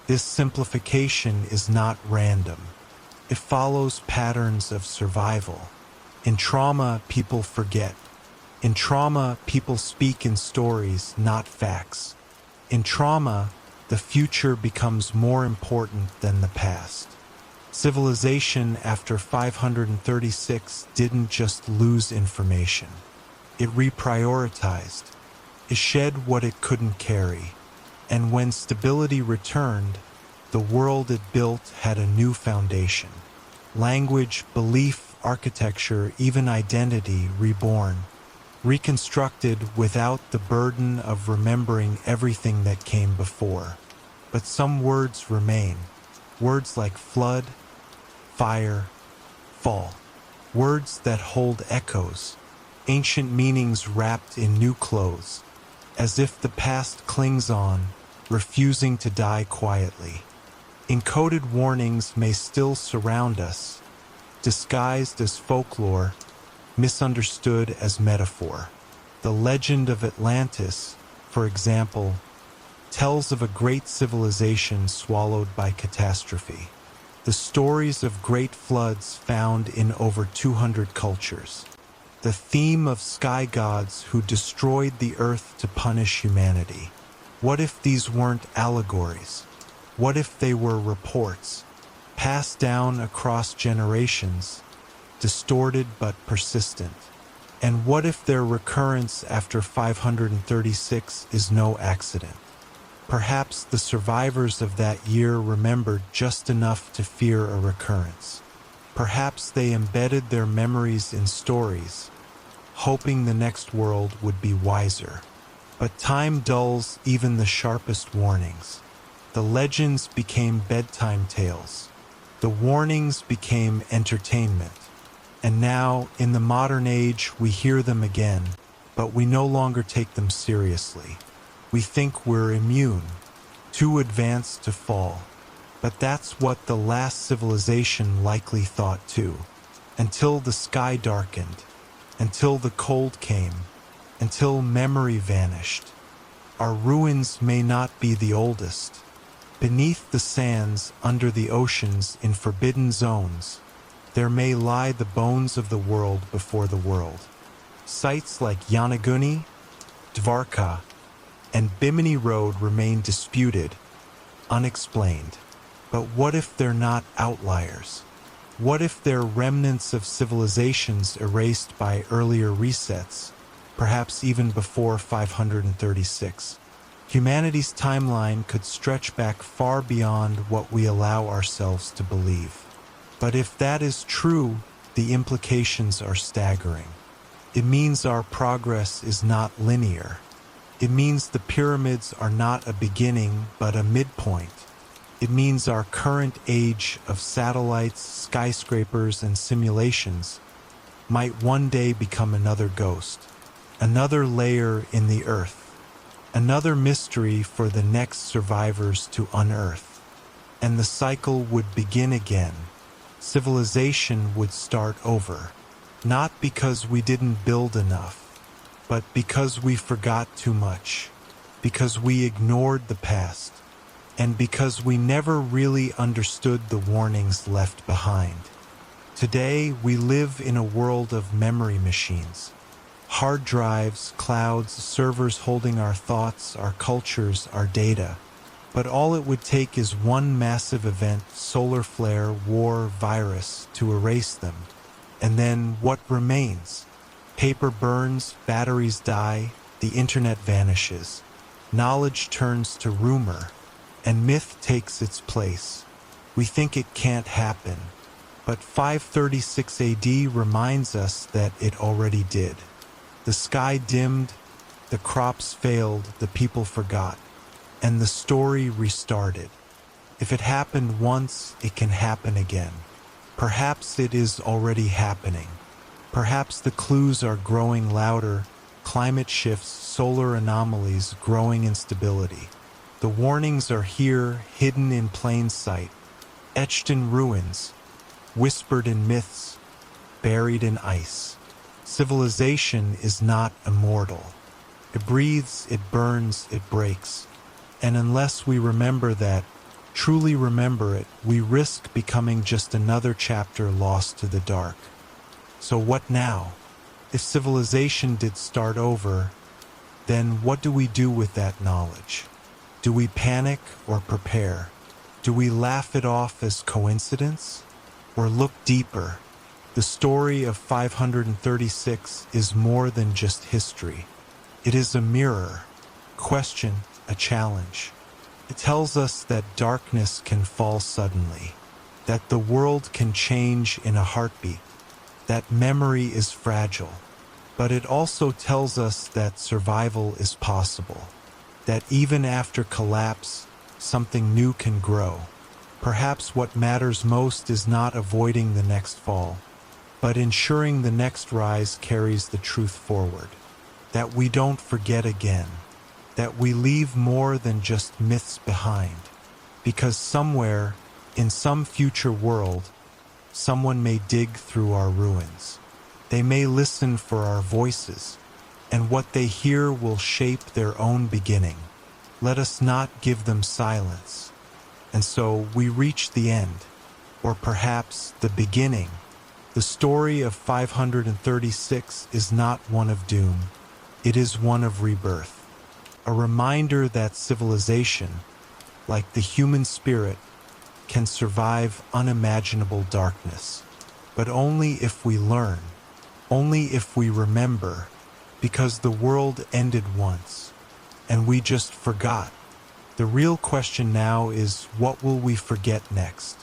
This simplification is not random. It follows patterns of survival. In trauma, people forget. In trauma, people speak in stories, not facts. In trauma, the future becomes more important than the past. Civilization after 536 didn't just lose information. It reprioritized. It shed what it couldn't carry. And when stability returned, the world it built had a new foundation. Language, belief, architecture, even identity reborn, reconstructed without the burden of remembering everything that came before. But some words remain. Words like flood, fire, fall. Words that hold echoes, ancient meanings wrapped in new clothes, as if the past clings on, refusing to die quietly. Encoded warnings may still surround us, disguised as folklore, misunderstood as metaphor. The legend of Atlantis, for example, tells of a great civilization swallowed by catastrophe. The stories of great floods found in over 200 cultures. The theme of sky gods who destroyed the earth to punish humanity. What if these weren't allegories? What if they were reports, passed down across generations, distorted but persistent? And what if their recurrence after 536 is no accident? Perhaps the survivors of that year remembered just enough to fear a recurrence. Perhaps they embedded their memories in stories, hoping the next world would be wiser. But time dulls even the sharpest warnings. The legends became bedtime tales. The warnings became entertainment. And now, in the modern age, we hear them again, but we no longer take them seriously. We think we're immune, too advanced to fall. But that's what the last civilization likely thought too. Until the sky darkened, until the cold came, until memory vanished. Our ruins may not be the oldest. Beneath the sands, under the oceans, in forbidden zones, there may lie the bones of the world before the world. Sites like Yanaguni, Dvarka, and Bimini Road remain disputed, unexplained. But what if they're not outliers? What if they're remnants of civilizations erased by earlier resets, perhaps even before 536? Humanity's timeline could stretch back far beyond what we allow ourselves to believe. But if that is true, the implications are staggering. It means our progress is not linear. It means the pyramids are not a beginning, but a midpoint. It means our current age of satellites, skyscrapers, and simulations might one day become another ghost, another layer in the earth, another mystery for the next survivors to unearth. And the cycle would begin again. Civilization would start over, not because we didn't build enough, but because we forgot too much, because we ignored the past, and because we never really understood the warnings left behind. Today, we live in a world of memory machines. Hard drives, clouds, servers holding our thoughts, our cultures, our data. But all it would take is one massive event, solar flare, war, virus, to erase them. And then what remains? Paper burns, batteries die, the internet vanishes. Knowledge turns to rumor, and myth takes its place. We think it can't happen, but 536 AD reminds us that it already did. The sky dimmed, the crops failed, the people forgot, and the story restarted. If it happened once, it can happen again. Perhaps it is already happening. Perhaps the clues are growing louder: climate shifts, solar anomalies, growing instability. The warnings are here, hidden in plain sight, etched in ruins, whispered in myths, buried in ice. Civilization is not immortal. It breathes, it burns, it breaks. And unless we remember that, truly remember it, we risk becoming just another chapter lost to the dark. So what now? If civilization did start over, then what do we do with that knowledge? Do we panic or prepare? Do we laugh it off as coincidence? Or look deeper? The story of 536 is more than just history. It is a mirror, question, a challenge. It tells us that darkness can fall suddenly, that the world can change in a heartbeat, that memory is fragile. But it also tells us that survival is possible, that even after collapse, something new can grow. Perhaps what matters most is not avoiding the next fall, but ensuring the next rise carries the truth forward, that we don't forget again, that we leave more than just myths behind, because somewhere, in some future world, someone may dig through our ruins. They may listen for our voices, and what they hear will shape their own beginning. Let us not give them silence. And so we reach the end, or perhaps the beginning. The story of 536 is not one of doom. It is one of rebirth. A reminder that civilization, like the human spirit, can survive unimaginable darkness. But only if we learn, only if we remember, because the world ended once, and we just forgot. The real question now is, what will we forget next?